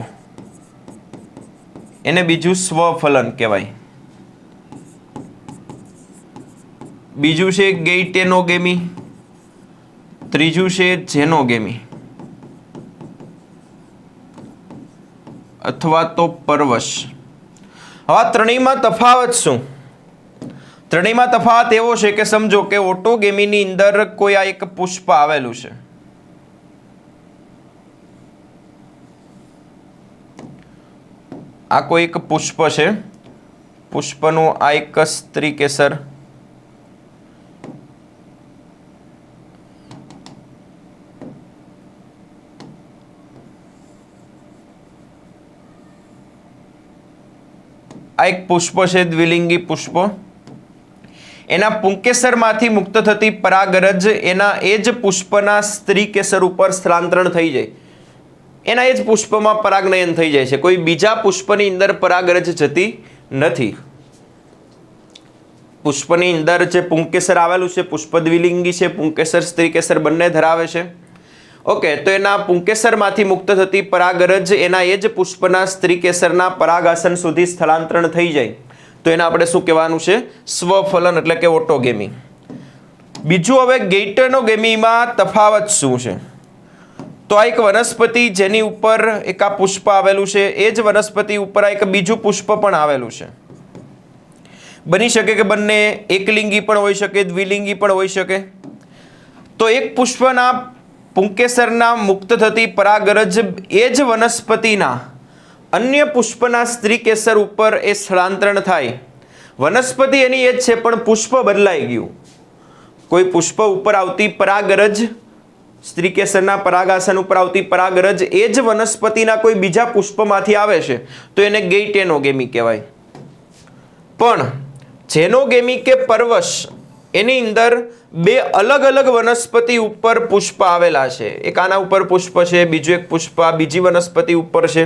એને બીજું સ્વફલન કહેવાય. બીજું છે ગેઇટેનોગેમી, ત્રીજું છે જેનોગેમી અથવા તો પરવશ. હવે આ ત્રણેયમાં તફાવત શું? ત્રણેયમાં તફાવત એવો છે કે સમજો કે ઓટોગેમીની અંદર કોઈ આ એક પુષ્પ આવેલું છે. આ કોઈ એક પુષ્પ છે, પુષ્પનું આ એક સ્ત્રી કેસર, આ એક પુષ્પ છે દ્વિલિંગી પુષ્પ. એના પુંકેસરમાંથી મુક્ત થતી પરાગરજ એના એ જ પુષ્પના સ્ત્રી કેસર ઉપર સ્થળાંતરણ થઈ જાય, એના એ જ પુષ્પમાં પરાગનયન થઈ જાય છે. કોઈ બીજા પુષ્પની અંદર પરાગરજ જતી નથી. પુષ્પની અંદર જે પુંકેસર આવેલું છે, પુષ્પ દ્વિલિંગી છે, પુંકેસર સ્ત્રી કેસર બંને ધરાવે છે. ઓકે, તો એના પુંકેસરમાંથી મુક્ત થતી પરાગરજ એના એ જ પુષ્પના સ્ત્રી કેસરના પરાગાસન સુધી સ્થળાંતરણ થઈ જાય તો એને આપણે શું કહેવાનું છે? સ્વફલન એટલે કે ઓટોગેમી. બીજું હવે ગેઇટેનોગેમીમાં તફાવત શું છે? તો આ એક વનસ્પતિ જેની ઉપર એક આ પુષ્પ આવેલું છે, એ જ વનસ્પતિ ઉપર આ એક બીજું પુષ્પ પણ આવેલું છે. બની શકે કે બંને એકલિંગી પણ હોઈ શકે, દ્વિલિંગી પણ હોઈ શકે. તો એક પુષ્પના પુંકેસરના મુક્ત થતી પરાગરજ એ જ વનસ્પતિના અન્ય પુષ્પના સ્ત્રી કેસર ઉપર એ સ્થળાંતરણ થાય. વનસ્પતિ એની એ જ છે પણ પુષ્પ બદલાઈ ગયું. કોઈ પુષ્પ ઉપર આવતી પરાગરજ, સ્ત્રી કેસરના પરાગાસન ઉપર આવતી પરાગરજ એ જ વનસ્પતિના કોઈ બીજા પુષ્પમાંથી આવે છે તો એને ગેઇટેનોગેમી કહેવાય. પણ જેનોગેમી કે પરવશ એની અંદર બે અલગ અલગ વનસ્પતિ ઉપર પુષ્પ આવેલા છે. એક આના ઉપર પુષ્પ છે, બીજું એક પુષ્પ આ બીજી વનસ્પતિ ઉપર છે.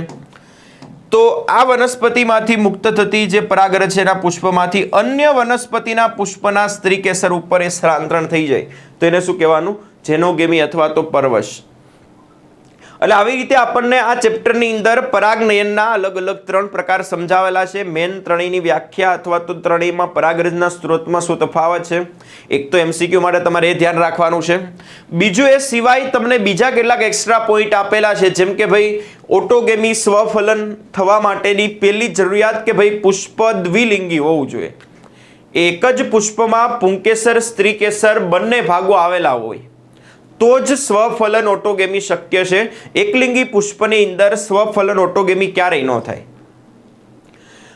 તો આ વનસ્પતિમાંથી મુક્ત થતી જે પરાગરજ છે એના પુષ્પમાંથી અન્ય વનસ્પતિના પુષ્પના સ્ત્રી કેસર ઉપર એ સ્થળાંતરણ થઈ જાય તો એને શું કહેવાનું? જેનોગેમી અથવા તો પરવશ. એટલે આવી રીતે આપણને આ ચેપ્ટરની અંદર પરાગનયનના અલગ અલગ 3 પ્રકાર સમજાવેલા છે. મેન ત્રણેયની વ્યાખ્યા અથવા તો ત્રણેયમાં પરાગરજના સ્ત્રોતમાં શું તફાવત છે, એક તો MCQ માટે તમારે એ ધ્યાન રાખવાનું છે. બીજું એ સિવાય તમને બીજા કેટલાક એક્સ્ટ્રા પોઈન્ટ આપેલા છે, જેમ કે ભાઈ ઓટોગેમી સ્વફલન થવા માટેની પહેલી જરૂરિયાત કે ભાઈ પુષ્પ દ્વિલિંગી હોવું જોઈએ. એક જ પુષ્પમાં પુંકેસર સ્ત્રી કેસર બંને ભાગો આવેલા હોય તો જ સ્વફલન ઓટોગેમી શક્ય છે. એકલિંગી પુષ્પની અંદર સ્વફલન ઓટોગેમી ક્યારેય ન થાય.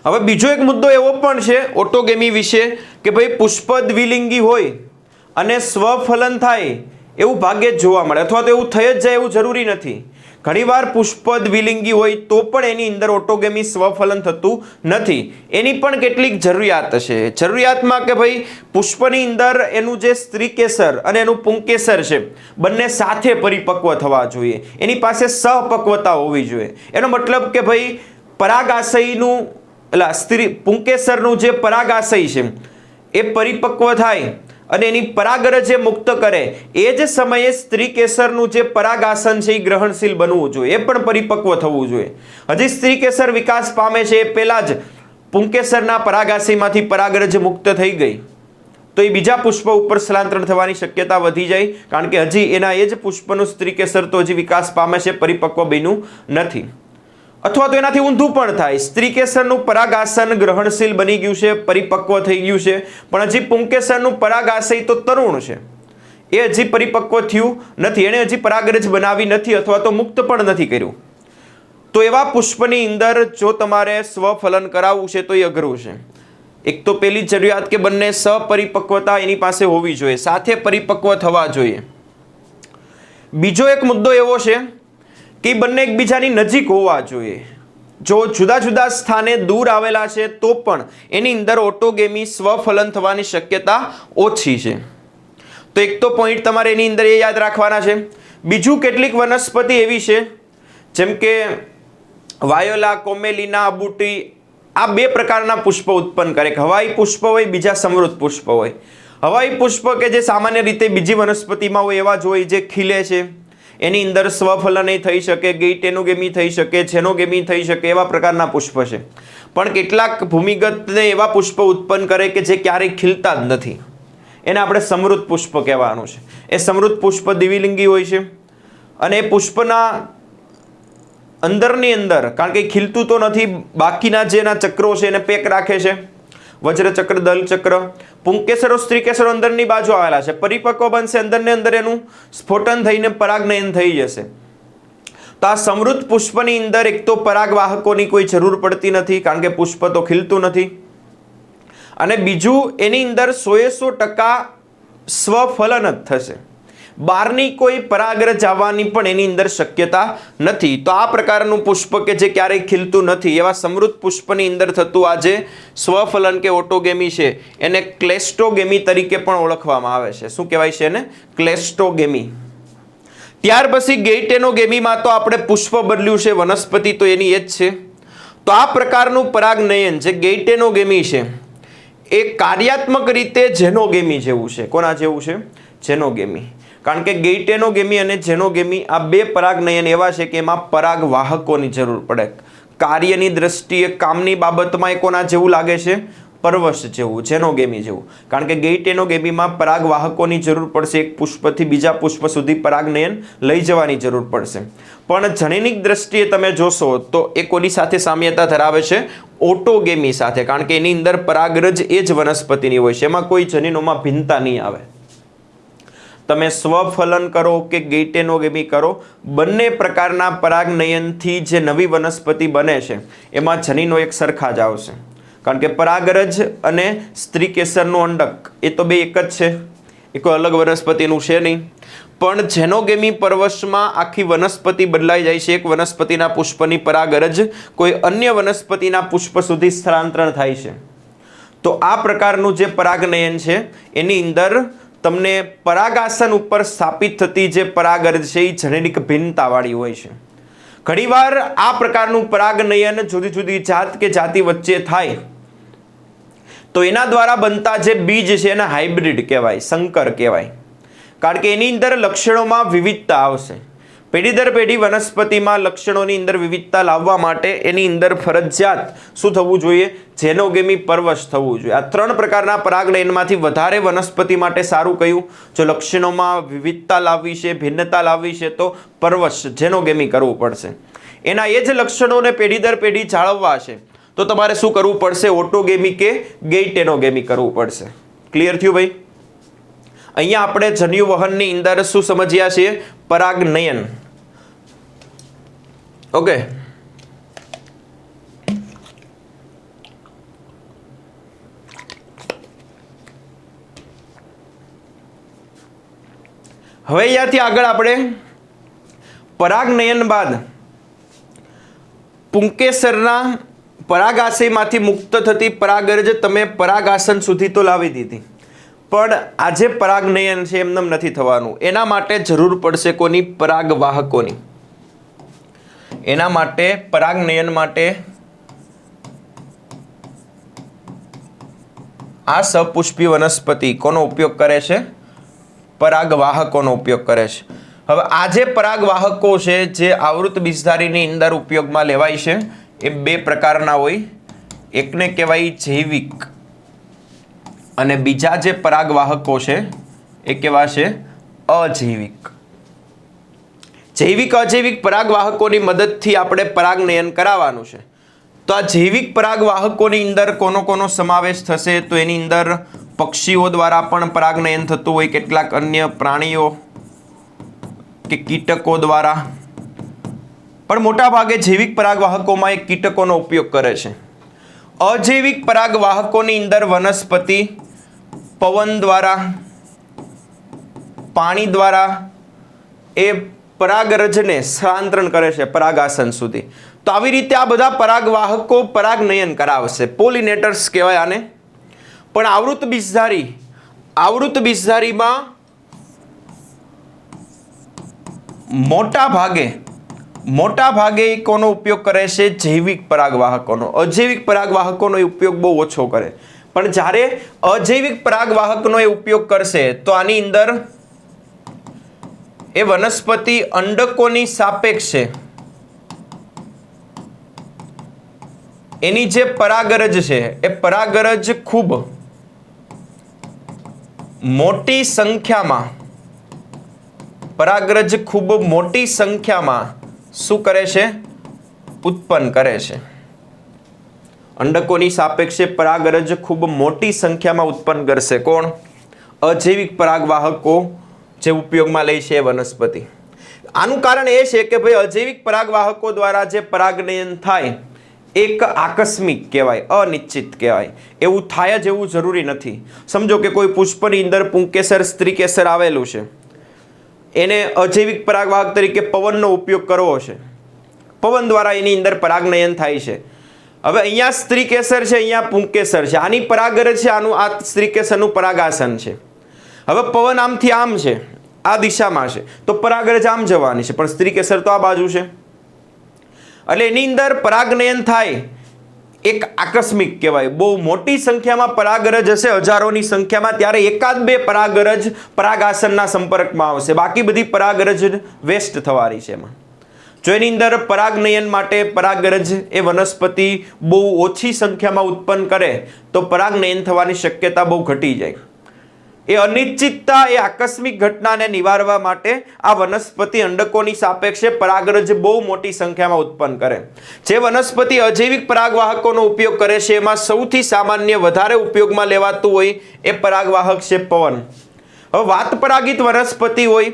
હવે બીજો એક મુદ્દો એવો પણ છે ઓટોગેમી વિશે કે ભાઈ પુષ્પ દ્વિલિંગી હોય અને સ્વફલન થાય એવું ભાગ્યે જ જોવા મળે, અથવા તો એવું થઈ જ જાય એવું જરૂરી નથી. ઘણીવાર પુષ્પ દ્વિલિંગી હોય તો પણ એની અંદર ઓટોગેમી સ્વફલન થતું નથી. એની પણ કેટલીક જરૂરિયાત છે. જરૂરિયાતમાં કે ભાઈ પુષ્પની અંદર એનું જે સ્ત્રી કેસર અને એનું પુંકેસર છે બંને સાથે પરિપક્વ થવા જોઈએ, એની પાસે સહપક્વતા હોવી જોઈએ. એનો મતલબ કે ભાઈ પરાગાશયનું એટલે સ્ત્રી પુંકેસરનું જે પરાગાશય છે એ પરિપક્વ થાય અને એની પરાગરજ જે મુક્ત કરે એ જ સમયે સ્ત્રી કેસરનું જે પરાગાસન છે એ ગ્રહણશીલ બનવું જોઈએ, એ પણ પરિપક્વ થવું જોઈએ. હજી સ્ત્રી કેસર વિકાસ પામે છે એ પહેલા જ પુંકેસરના પરાગાશયમાંથી પરાગરજ મુક્ત થઈ ગઈ તો એ બીજા પુષ્પ ઉપર સ્થળાંતરણ થવાની શક્યતા વધી જાય, કારણ કે હજી એના એ જ પુષ્પનું સ્ત્રી કેસર તો હજી વિકાસ પામે છે, પરિપક્વ બન્યું નથી. અથવા તો એનાથી ઊંધું પણ થાય, સ્ત્રી કેસરનું પરાગાસન ગ્રહણશીલ બની ગયું છે, પરિપક્વ થઈ ગયું છે, પણ હજી પુંકેસરનું પરાગાશય તો તરુણ છે, એ હજી પરિપક્વ થયું નથી, એણે હજી પરાગરજ બનાવી નથી અથવા તો મુક્ત પણ નથી કર્યું. તો એવા પુષ્પની અંદર જો તમારે સ્વફલન કરાવવું છે તો એ અઘરું છે. એક તો પહેલી જરૂરિયાત કે બંને સપરિપક્વતા એની પાસે હોવી જોઈએ, સાથે પરિપક્વ થવા જોઈએ. બીજો એક મુદ્દો એવો છે કે બંને એકબીજાની નજીક હોવા જોઈએ. જો જુદા જુદા સ્થાને દૂર આવેલા છે તો પણ એની અંદર ઓટોગેમી સ્વફલન થવાની શક્યતા ઓછી છે. તો એક તો પોઈન્ટ તમારે એની અંદર એ યાદ રાખવાના છે. બીજું કેટલીક વનસ્પતિ એવી છે જેમ કે વાયોલા, કોમેલિના, અબુટી, આ બે પ્રકારના પુષ્પ ઉત્પન્ન કરે. હવાઈ પુષ્પ હોય, બીજા સમૃદ્ધ પુષ્પ હોય. હવાઈ પુષ્પ કે જે સામાન્ય રીતે બીજી વનસ્પતિમાં હોય એવા જ હોય, જે ખીલે છે, એની અંદર સ્વફલન થઈ શકે, ગેઇટેનોગેમી થઈ શકે, જેનોગેમી થઈ શકે, એવા પ્રકારના પુષ્પ છે. પણ કેટલાક ભૂમિગત એવા પુષ્પ ઉત્પન્ન કરે કે જે ક્યારેય ખીલતા જ નથી, એને આપણે સમૃદ્ધ પુષ્પ કહેવાનું છે. એ સમૃદ્ધ પુષ્પ દ્વિલિંગી હોય છે અને એ પુષ્પના અંદરની અંદર, કારણ કે ખીલતું તો નથી, બાકીના જે એના ચક્રો છે એને પેક રાખે છે. વજ્રચક્ર, દલચક્ર, પુંકેસરો, સ્ત્રીકેસરો અંદરની બાજુ આવેલા છે. પરિપક્વ બનશે, અંદરને અંદર એનું સ્ફોટન થઈને પરાગનયન થઈ જશે. તો આ સમૃદ્ધ પુષ્પની અંદર એક તો પરાગવાહકોની કોઈ જરૂર પડતી નથી, કારણ કે પુષ્પ તો ખીલતું નથી, અને બીજું એની અંદર 100% સ્વફલન જ થશે. બહારની કોઈ પરાગરજ આવવાની પણ એની અંદર શક્યતા નથી. તો આ પ્રકારનું પુષ્પ કે જે ક્યારેય ખીલતું નથી, એવા સમૃદ્ધ પુષ્પની અંદર થતું આ જે સ્વફલન કે ઓટોગેમી છે એને ક્લેસ્ટોગેમી તરીકે પણ ઓળખવામાં આવે છે. શું કહેવાય છે એને? ક્લેસ્ટોગેમી. ત્યાર પછી ગેઇટેનોગેમીમાં તો આપણે પુષ્પ બદલ્યું છે, વનસ્પતિ તો એની એ જ છે. તો આ પ્રકારનું પરાગનયન જે ગેઇટેનોગેમી છે એ કાર્યાત્મક રીતે જેનોગેમી જેવું છે. કોના જેવું છે? જેનોગેમી. કારણ કે ગેઇટેનોગેમી અને જેનોગેમી આ બે પરાગનયન એવા છે કે એમાં પરાગવાહકોની જરૂર પડે. કાર્યની દ્રષ્ટિએ, કામની બાબતમાં એ કોના જેવું લાગે છે? પરવશ જેવું, જેનોગેમી જેવું. કારણ કે ગેઇટેનોગેમીમાં પરાગવાહકોની જરૂર પડશે, એક પુષ્પથી બીજા પુષ્પ સુધી પરાગનયન લઈ જવાની જરૂર પડશે. પણ જનીનિક દ્રષ્ટિએ તમે જોશો તો એ કોની સાથે સામ્યતા ધરાવે છે? ઓટોગેમી સાથે. કારણ કે એની અંદર પરાગરજ એ જ વનસ્પતિની હોય છે, એમાં કોઈ જનીનોમાં ભિન્નતા નહીં આવે. તમે સ્વફલન કરો કે ગેઇટેનોગેમી કરો, બંને પ્રકારના પરાગનયનથી જે નવી વનસ્પતિ બને છે એમાં જનીનો એક સરખા જ આવશે. કારણ કે પરાગરજ અને સ્ત્રીકેસરનું અંડક એ તો બે એક જ છે, એ કોઈ અલગ વનસ્પતિનું છે નહીં. પણ જેનોગેમી પરવશમાં આખી વનસ્પતિ બદલાઈ જાય છે. એક વનસ્પતિના પુષ્પની પરાગરજ કોઈ અન્ય વનસ્પતિના પુષ્પ સુધી સ્થળાંતરણ થાય છે. તો આ પ્રકારનું જે પરાગનયન છે એની અંદર તમને પરાગાસન ઉપર સ્થાપિત થતી જે પરાગરજ છે એ જનનિક ભિન્નતાવાળી હોય છે. ઘણીવાર આ પ્રકારનું પરાગનયન જુદી જુદી જાત કે જાતિ વચ્ચે થાય તો એના દ્વારા બનતા જે બીજ છે એને હાઇબ્રિડ કહેવાય, સંકર કહેવાય. કારણ કે એની અંદર લક્ષણોમાં વિવિધતા આવશે. પેઢી દર પેઢી વનસ્પતિમાં લક્ષણોની અંદર વિવિધતા લાવવા માટે એની અંદર ફરજિયાત શું થવું જોઈએ? જેનોગેમી પરવશ થવું જોઈએ. આ ત્રણ પ્રકારના પરાગનયનમાંથી વધારે વનસ્પતિ માટે સારું કયું? જો લક્ષણોમાં વિવિધતા લાવવી છે, ભિન્નતા લાવવી છે તો પરવશ જેનોગેમી કરવું પડશે. એના એ જ લક્ષણોને પેઢી દર પેઢી જાળવવા છે તો તમારે શું કરવું પડશે? ઓટોગેમી કે ગેઇટેનોગેમી કરવું પડશે. ક્લિયર થયું ભાઈ? અહીંયા આપણે જન્યુ વહનની અંદર શું સમજ્યા છીએ? પરાગનયન. ઓકે, હવે અહીંયાથી આગળ આપણે પરાગનયન બાદ પુંકેસરના પરાગાશયમાંથી મુક્ત થતી પરાગરજ તમે પરાગાસન સુધી તો લાવી દીધી, પણ આજે પરાગનયન છે એમને નથી થવાનું. એના માટે જરૂર પડશે કોની? પરાગવાહકોની. એના માટે પરાગનયન માટે આ સપુષ્પી વનસ્પતિ કોનો ઉપયોગ કરે છે? પરાગવાહકોનો ઉપયોગ કરે છે. હવે આ જે પરાગવાહકો છે જે આવૃત બીજધારીની અંદર ઉપયોગમાં લેવાય છે એ બે પ્રકારના હોય. એકને કહેવાય જૈવિક અને બીજા જે પરાગવાહકો છે એ કેવા છે? અજૈવિક. જૈવિક અજૈવિક પરાગવાહકોની મદદથી આપણે પરાગનયન કરાવવાનું છે. તો આ જૈવિક પરાગવાહકોની અંદર કોનો કોનો સમાવેશ થશે? તો એની અંદર પક્ષીઓ દ્વારા પણ પરાગનયન થતું હોય, કેટલાક અન્ય પ્રાણીઓ કે કીટકો દ્વારા, પણ મોટા ભાગે જૈવિક પરાગવાહકોમાં એક કીટકોનો ઉપયોગ કરે છે. અજૈવિક પરાગવાહકોની અંદર વનસ્પતિ પવન દ્વારા, પાણી દ્વારા એ પરાગરજને સ્થળાંતરણ કરે છે પરાગાસન સુધી. તો આવી રીતે આ બધા પરાગવાહકો પરાગનયન કરાવશે. પોલિનેટર્સ કહેવાય આને. પણ આવૃત બીજધારીમાં મોટા ભાગે કોનો ઉપયોગ કરે છે? જૈવિક પરાગવાહકોનો. અજૈવિક પરાગવાહકોનો ઉપયોગ બહુ ઓછો કરે. પણ જ્યારે અજૈવિક પરાગવાહકનો એ ઉપયોગ કરશે તો આની અંદર એ વનસ્પતિ અંડકોની સાપેક્ષે એની જે પરાગરજ છે એ પરાગરજ ખૂબ મોટી સંખ્યામાં પરાગરજ ખૂબ મોટી સંખ્યામાં શું કરે છે? ઉત્પન્ન કરે છે. અંડકોની સાપેક્ષે પરાગરજ ખૂબ મોટી સંખ્યામાં ઉત્પન્ન કરશે. કોણ? અજૈવિક પરાગવાહકો જે ઉપયોગમાં લે છે વનસ્પતિ. આનું કારણ એ છે કે ભાઈ અજૈવિક પરાગવાહકો દ્વારા જે પરાગનયન થાય એક આકસ્મિક કહેવાય, અનિશ્ચિત કહેવાય. એવું થાય જ એવું જરૂરી નથી. સમજો કે કોઈ પુષ્પની અંદર પુંકેસર સ્ત્રીકેસર આવેલું છે, એને અજૈવિક પરાગવાહક તરીકે પવનનો ઉપયોગ કરવો છે. પવન દ્વારા એની અંદર પરાગનયન થાય છે. હવે અહીંયા સ્ત્રીકેસર છે, અહીંયા પુંકેસર છે. આની પરાગરજ છે, આનું આ સ્ત્રીકેસરનું પરાગાસન છે. હવે પવન આમથી આમ છે, આ દિશામાં છે, તો પરાગરજ આમ જવાની છે, પણ સ્ત્રીકેસર તો આ બાજુ છે. એટલે એની અંદર પરાગનયન થાય એક આકસ્મિક કહેવાય. બહુ મોટી સંખ્યામાં પરાગરજ હશે, હજારોની સંખ્યામાં, ત્યારે એકાદ બે પરાગરજ પરાગાસનના સંપર્કમાં આવશે. બાકી બધી પરાગરજ વેસ્ટ થવાની છે. એમાં જો એની અંદર પરાગનયન માટે પરાગરજ એ વનસ્પતિ બહુ ઓછી સંખ્યામાં ઉત્પન્ન કરે તો પરાગનયન થવાની શક્યતા બહુ ઘટી જાય. એ અનિશ્ચિતતા, એ આકસ્મિક ઘટનાને નિવારવા માટે આ વનસ્પતિ અંડકોની સાપેક્ષે પરાગરજ બહુ મોટી સંખ્યામાં ઉત્પન્ન કરે. જે વનસ્પતિ અજૈવિક પરાગવાહકોનો ઉપયોગ કરે છે એમાં સૌથી સામાન્ય વધારે ઉપયોગમાં લેવાતું હોય એ પરાગવાહક છે પવન. હવે વાત પરાગિત વનસ્પતિ હોય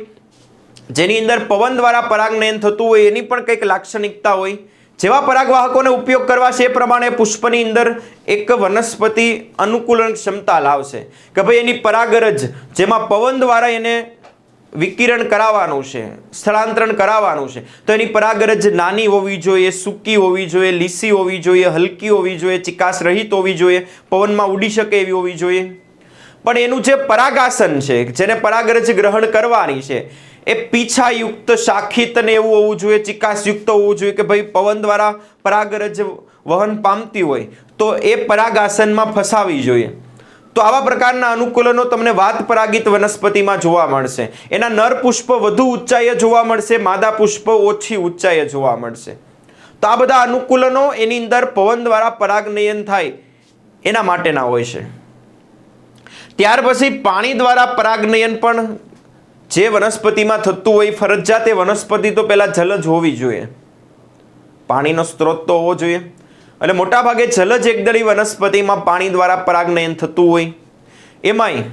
જેની અંદર પવન દ્વારા પરાગનયન થતું હોય એની પણ કંઈક લાક્ષણિકતા હોય. જેવા પરાગવાહકોને ઉપયોગ કરવા છે એ પ્રમાણે પુષ્પની અંદર એક વનસ્પતિ અનુકૂલન ક્ષમતા લાવશે કે ભાઈ એની પરાગરજ જેમાં પવન દ્વારા એને વિકિરણ કરાવવાનું છે, સ્થળાંતરણ કરાવવાનું છે, તો એની પરાગરજ નાની હોવી જોઈએ, સૂકી હોવી જોઈએ, લીસી હોવી જોઈએ, હલકી હોવી જોઈએ, ચિકાસ રહિત હોવી જોઈએ, પવનમાં ઉડી શકે એવી હોવી જોઈએ. પણ એનું જે પરાગાસન છે, જેને પરાગરજ ગ્રહણ કરવાની છે, એ પીછાયુક્ત, શાખિત ને એવું હોવું જોઈએ, ચિકાસયુક્ત હોવું જોઈએ કે ભાઈ પવન દ્વારા પરાગરજ વહન પામતી હોય તો એ પરાગાસનમાં ફસાવી જોઈએ. તો આવા પ્રકારના અનુકૂલનો તમને વાત પરાગિત વનસ્પતિમાં જોવા મળશે. એના નર પુષ્પ વધુ ઊંચાઈએ જોવા મળશે, માદા પુષ્પ ઓછી ઊંચાઈએ જોવા મળશે. તો આ બધા અનુકૂલનો એની અંદર પવન દ્વારા પરાગનયન થાય એના માટેના હોય છે. ત્યાર પછી પાણી દ્વારા પરાગનયન પણ જે વનસ્પતિમાં થતું હોય ફરજિયાત એ વનસ્પતિ તો પહેલા જલજ હોવી જોઈએ, પાણીનો સ્ત્રોત તો હોવો જોઈએ. એટલે મોટાભાગે જલજ એકદળી વનસ્પતિમાં પાણી દ્વારા પરાગનયન થતું હોય. એમાંય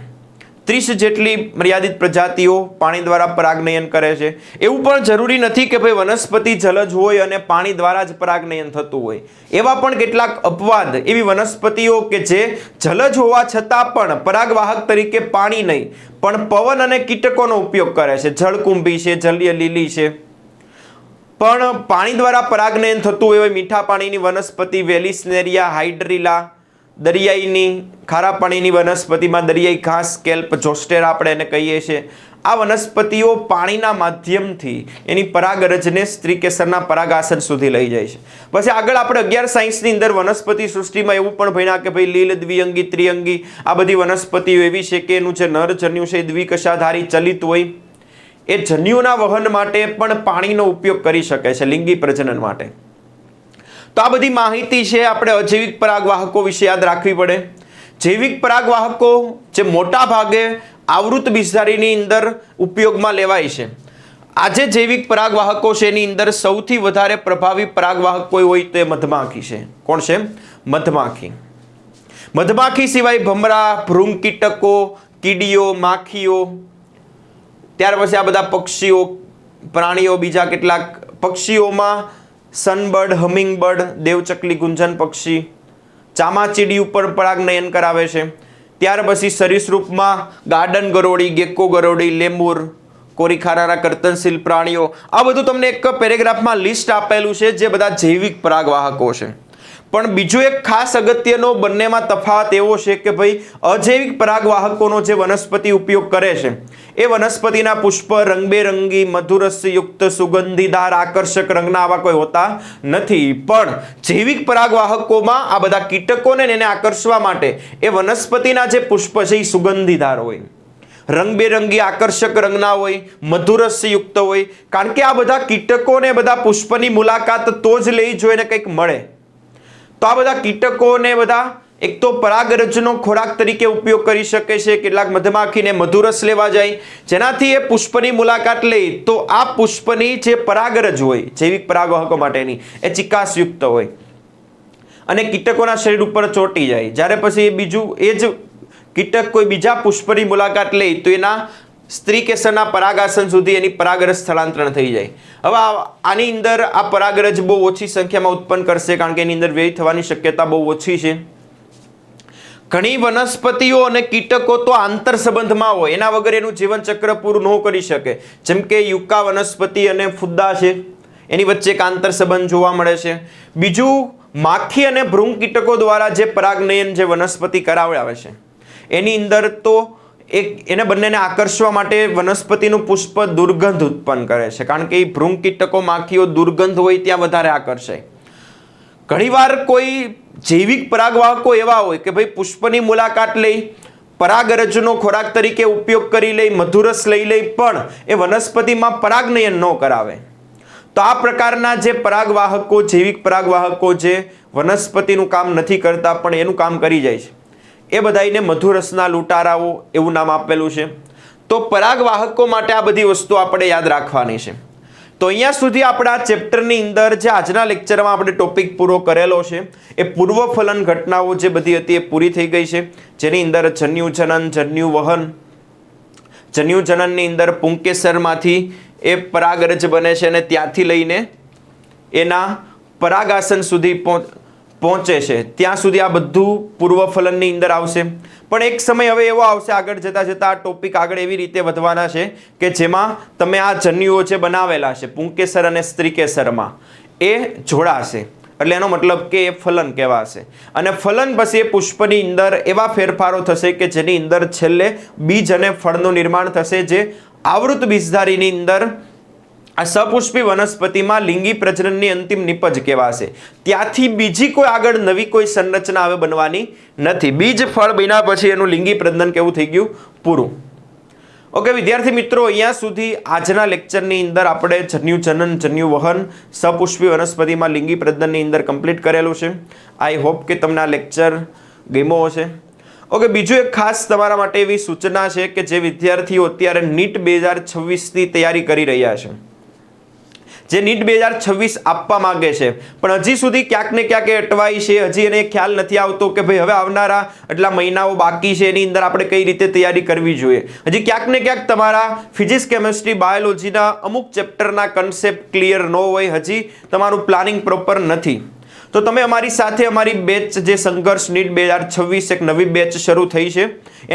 30 જેટલી મર્યાદિત પ્રજાતિઓ પાણી દ્વારા પરાગનયન કરે છે. એવું પણ જરૂરી નથી કે ભાઈ વનસ્પતિ જલજ હોય અને પાણી દ્વારા જ પરાગનયન થતું હોય. એવા પણ કેટલાક અપવાદ, એવી વનસ્પતિઓ કે જે જલજ હોવા છતાં પણ પરાગવાહક તરીકે પાણી નહીં પણ પવન અને કીટકોનો ઉપયોગ કરે છે. જળકુંભી છે, જલીય લીલી છે, પણ પાણી દ્વારા પરાગનયન થતું હોય. મીઠા પાણીની વનસ્પતિ વેલિસ્નેરિયા હાઇડ્રીલા, દરિયાઈની ખારા પાણીની વનસ્પતિમાં દરિયાઈ ઘાસ, સ્કેલ્પ, જોસ્ટેરા આપણે એને કહીએ છીએ. આ વનસ્પતિઓ પાણીના માધ્યમથી એની પરાગરજને સ્ત્રીકેસરના પરાગાસન સુધી લઈ જાય છે. પછી આગળ આપણે 11 સાયન્સની અંદર વનસ્પતિ સૃષ્ટિમાં એવું પણ ભણ્યા કે ભાઈ લીલ, દ્વિઅંગી, ત્રિઅંગી આ બધી વનસ્પતિઓ એવી છે કે એનું જે નર જન્યુ છે એ દ્વિકશાધારી ચલિત હોય. એ જન્યુના વહન માટે પણ પાણીનો ઉપયોગ કરી શકે છે, લિંગી પ્રજનન માટે. તો આ બધી માહિતી છે આપણે અજૈવિક પરાગવાહકો વિશે યાદ રાખવી પડે. જૈવિક પરાગવાહકો જે મોટા ભાગે આવૃત બીજધારીની અંદર ઉપયોગમાં લેવાય છે. આજે જૈવિક પરાગવાહકો છે એની અંદર સૌથી વધારે પ્રભાવી પરાગવાહક કોઈ હોય તો એ મધમાખી છે. કોણ છે? મધમાખી. મધમાખી સિવાય ભમરા, ભૃંગ કીટકો, કીડીઓ, માખીઓ, ત્યાર પછી આ બધા પક્ષીઓ, પ્રાણીઓ, બીજા કેટલાક પક્ષીઓમાં સનબર્ડ, હમિંગબર્ડ, દેવચકલી, ગુંજન પક્ષી, ચામાચીડી ઉપર પરાગનયન કરાવે છે. ત્યાર પછી સરીસૃપમાં ગાર્ડન ગરોળી, ગેક્કો ગરોળી, લેમુર, કોરીખારાના કર્તનશીલ પ્રાણીઓ. આ બધું તમને એક પેરેગ્રાફમાં લિસ્ટ આપેલું છે જે બધા જૈવિક પરાગવાહકો છે. પણ બીજો એક ખાસ અગત્યનો બંનેમાં તફાવત એવો છે કે ભાઈ અજૈવિક પરાગવાહકોનો જે વનસ્પતિ ઉપયોગ કરે છે એ વનસ્પતિના પુષ્પ રંગબેરંગી, મધુરસયુક્ત, સુગંધીદાર, આકર્ષક રંગના આવા કોઈ હોતા નથી. પણ જૈવિક પરાગવાહકોમાં આ બધા કીટકોને એને આકર્ષવા માટે એ વનસ્પતિના જે પુષ્પ છે એ સુગંધીદાર હોય, રંગબેરંગી આકર્ષક રંગના હોય, મધુરસયુક્ત હોય. કારણ કે આ બધા કીટકોને બધા પુષ્પની મુલાકાત તો જ લઈ જોઈને કંઈક મળે. તો આ બધા કીટકોને બધા એક તો પરાગરજનો ખોરાક તરીકે ઉપયોગ કરી શકે છે, કેટલાક મધમાખીને મધુરસ લેવા જાય જેનાથી એ પુષ્પની મુલાકાત લે તો આ પુષ્પની જે પરાગરજ હોય જૈવિક પરાગવાહકો માટેની એ ચિકાસયુક્ત હોય અને કીટકોના શરીર ઉપર ચોંટી જાય. જ્યારે પછી એ જ કીટક કોઈ બીજા પુષ્પની મુલાકાત લે તો એના સ્ત્રી કેસરના પરાગાસન સુધી એની પરાગરજ સ્થળાંતરણ થઈ જાય. હવે આની અંદર આ પરાગરજ બહુ ઓછી સંખ્યામાં ઉત્પન્ન કરશે કારણ કે એની અંદર વ્યય થવાની શક્યતા બહુ ઓછી છે. ઘણી વનસ્પતિઓ અને કીટકો તો આંતર સંબંધમાં હોય, એના વગર એનું જીવન ચક્ર પૂરું ન કરી શકે. જેમ કે યુક્કા વનસ્પતિ અને ફુદ્દા છે, એની વચ્ચે એક આંતર સંબંધ જોવા મળે છે. બીજું, માખી અને ભૃંગ કીટકો દ્વારા જે પરાગનયન જે વનસ્પતિ કરાવે છે એની અંદર તો એને બંનેને આકર્ષવા માટે વનસ્પતિનું પુષ્પ દુર્ગંધ ઉત્પન્ન કરે છે કારણ કે એ ભૃંગ કીટકો માખીઓ દુર્ગંધ હોય ત્યાં વધારે આકર્ષાય. ઘણીવાર કોઈ જૈવિક પરાગવાહકો એવા હોય કે ભાઈ પુષ્પની મુલાકાત લઈ પરાગરજનો ખોરાક તરીકે ઉપયોગ કરી લઈ મધુરસ લઈ લઈ પણ એ વનસ્પતિમાં પરાગનયન ન કરાવે. તો આ પ્રકારના જે પરાગવાહકો જૈવિક પરાગવાહકો જે વનસ્પતિનું કામ નથી કરતા પણ એનું કામ કરી જાય છે એ બધાને મધુરસના લૂંટારાઓ એવું નામ આપેલું છે. તો પરાગવાહકો માટે આ બધી વસ્તુ આપણે યાદ રાખવાની છે. તો અહીંયા સુધી આપણા ચેપ્ટરની અંદર જે આજના લેક્ચરમાં આપણે ટોપિક પૂરો કરેલો છે એ પૂર્વફલન ઘટનાઓ જે બધી હતી એ પૂરી થઈ ગઈ છે, જેની અંદર જન્યુજનન, જન્યુવહન, જન્યુજનનની અંદર પુંકેસરમાંથી એ પરાગરજ બને છે અને ત્યાંથી લઈને એના પરાગાસન સુધી પહોંચે છે, ત્યાં સુધી આ બધું પૂર્વફલનની અંદર આવશે. પણ એક સમય હવે એવો આવશે આગળ જતાં આ ટોપિક આગળ એવી રીતે વધવાના છે કે જેમાં તમે આ જન્યુઓ જે બનાવેલા છે પુંકેસર અને સ્ત્રીકેસરમાં એ જોડાશે, એટલે એનો મતલબ કે એ ફલન કહેવાશે. અને ફલન પછી એ પુષ્પની અંદર એવા ફેરફારો થશે કે જેની અંદર છેલ્લે બીજ અને ફળનું નિર્માણ થશે, જે આવૃત બીજધારીની અંદર આ સપુષ્પી વનસ્પતિમાં લિંગી પ્રજનનની અંતિમ નિપજ કહેવાશે. ત્યાંથી બીજી કોઈ આગળ નવી કોઈ સંરચના હવે બનવાની નથી. બીજ ફળ બન્યા પછી એનું લિંગી પ્રજનન કેવું થઈ ગયું? પૂરું. ઓકે વિદ્યાર્થી મિત્રો, અહીંયા સુધી આજના લેક્ચરની અંદર આપણે જન્યુજનન, જન્યુવહન, સપુષ્પી વનસ્પતિમાં લિંગી પ્રજનનની અંદર કમ્પ્લીટ કરેલું છે. આઈ હોપ કે તમને આ લેક્ચર ગમ્યો હશે. ઓકે, બીજું એક ખાસ તમારા માટે એવી સૂચના છે કે જે વિદ્યાર્થીઓ અત્યારે નીટ 2026ની તૈયારી કરી રહ્યા છે, જે નીટ 2026 આપવા માંગે છે પણ હજી સુધી ક્યાંક ને ક્યાંક એ અટવાઈ છે, હજી એને ખ્યાલ નથી આવતો કે ભાઈ હવે આવનારા એટલા મહિનાઓ બાકી છે એની અંદર આપણે કઈ રીતે તૈયારી કરવી જોઈએ. હજી ક્યાંક ને ક્યાંક તમારા ફિઝિક્સ, કેમેસ્ટ્રી, બાયોલોજીના અમુક ચેપ્ટરના કન્સેપ્ટ ક્લિયર ન હોય, હજી તમારું પ્લાનિંગ પ્રોપર નથી, તો તમે અમારી સાથે અમારી બેચ જે સંઘર્ષ નીટ 2026 એક નવી બેચ શરૂ થઈ છે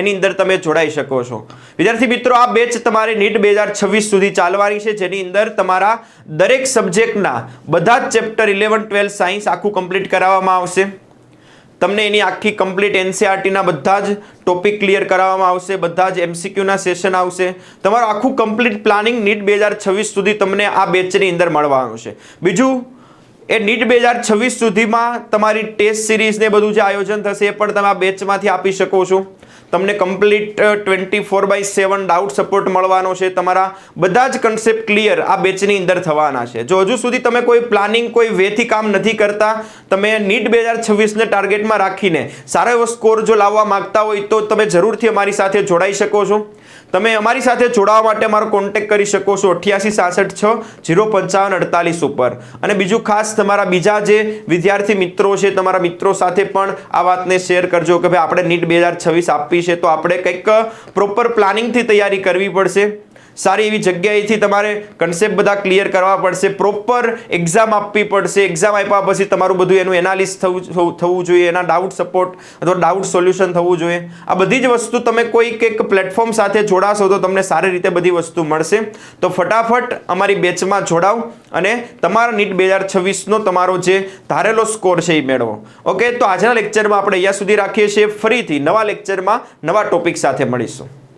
એની અંદર તમે જોડાઈ શકો છો. વિદ્યાર્થી મિત્રો, આ બેચ તમારે નીટ 2026 સુધી ચાલવાની છે, જેની અંદર તમારા દરેક સબ્જેક્ટના બધા જ ચેપ્ટર 11, 12 સાયન્સ આખું કમ્પ્લીટ કરાવવામાં આવશે. તમને એની આખી કમ્પ્લીટ એનસીઆરટીના બધા જ ટોપિક ક્લિયર કરાવવામાં આવશે, બધા જ એમસીક્યુના સેશન આવશે. તમારું આખું કમ્પ્લીટ પ્લાનિંગ નીટ 2026 સુધી તમને આ બેચની અંદર મળવાનું છે. બીજું, એ નીટ 2026 સુધીમાં તમારી ટેસ્ટ સિરીઝ ને બધું જે આયોજન થશે એ પણ તમે આ બેચમાંથી આપી શકો છો. તમને કમ્પ્લીટ 24/7 ડાઉટ સપોર્ટ મળવાનો છે. તમારા બધા જ કન્સેપ્ટ ક્લિયર આ બેચની અંદર થવાના છે. જો હજુ સુધી તમે કોઈ પ્લાનિંગ, કોઈ વેથી કામ નથી કરતા, તમે નીટ 2026ને ટાર્ગેટમાં રાખીને સારો એવો સ્કોર જો લાવવા માંગતા હોય તો તમે જરૂરથી અમારી સાથે જોડાઈ શકો છો. તમે અમારી સાથે જોડાવા માટે મારો કોન્ટેક્ટ કરી શકો છો 8866605548 ઉપર. અને બીજું ખાસ તમારા બીજા જે વિદ્યાર્થી મિત્રો છે, તમારા મિત્રો સાથે પણ આ વાતને શેર કરજો કે ભાઈ આપણે નીટ 2026 આપવી છે તો આપણે કંઈક પ્રોપર પ્લાનિંગથી તૈયારી કરવી પડશે. સારી એવી જગ્યાએથી તમારે કન્સેપ્ટ બધા ક્લિયર કરવા પડશે, પ્રોપર એક્ઝામ આપવી પડશે. એક્ઝામ આપ્યા પછી તમારું બધું એનું એનાલિસ થવું જોઈએ, એના ડાઉટ સપોર્ટ અથવા ડાઉટ સોલ્યુશન થવું જોઈએ. આ બધી જ વસ્તુ તમે કોઈક એક પ્લેટફોર્મ સાથે જોડાશો તો તમને સારી રીતે બધી વસ્તુ મળશે. તો ફટાફટ અમારી બેચમાં જોડાવ અને તમારા નીટ 2026નો તમારો જે ધારેલો સ્કોર છે એ મેળવો. ઓકે, તો આજના લેક્ચરમાં આપણે અહીંયા સુધી રાખીએ છીએ. ફરીથી નવા લેક્ચરમાં નવા ટોપિક સાથે મળીશું.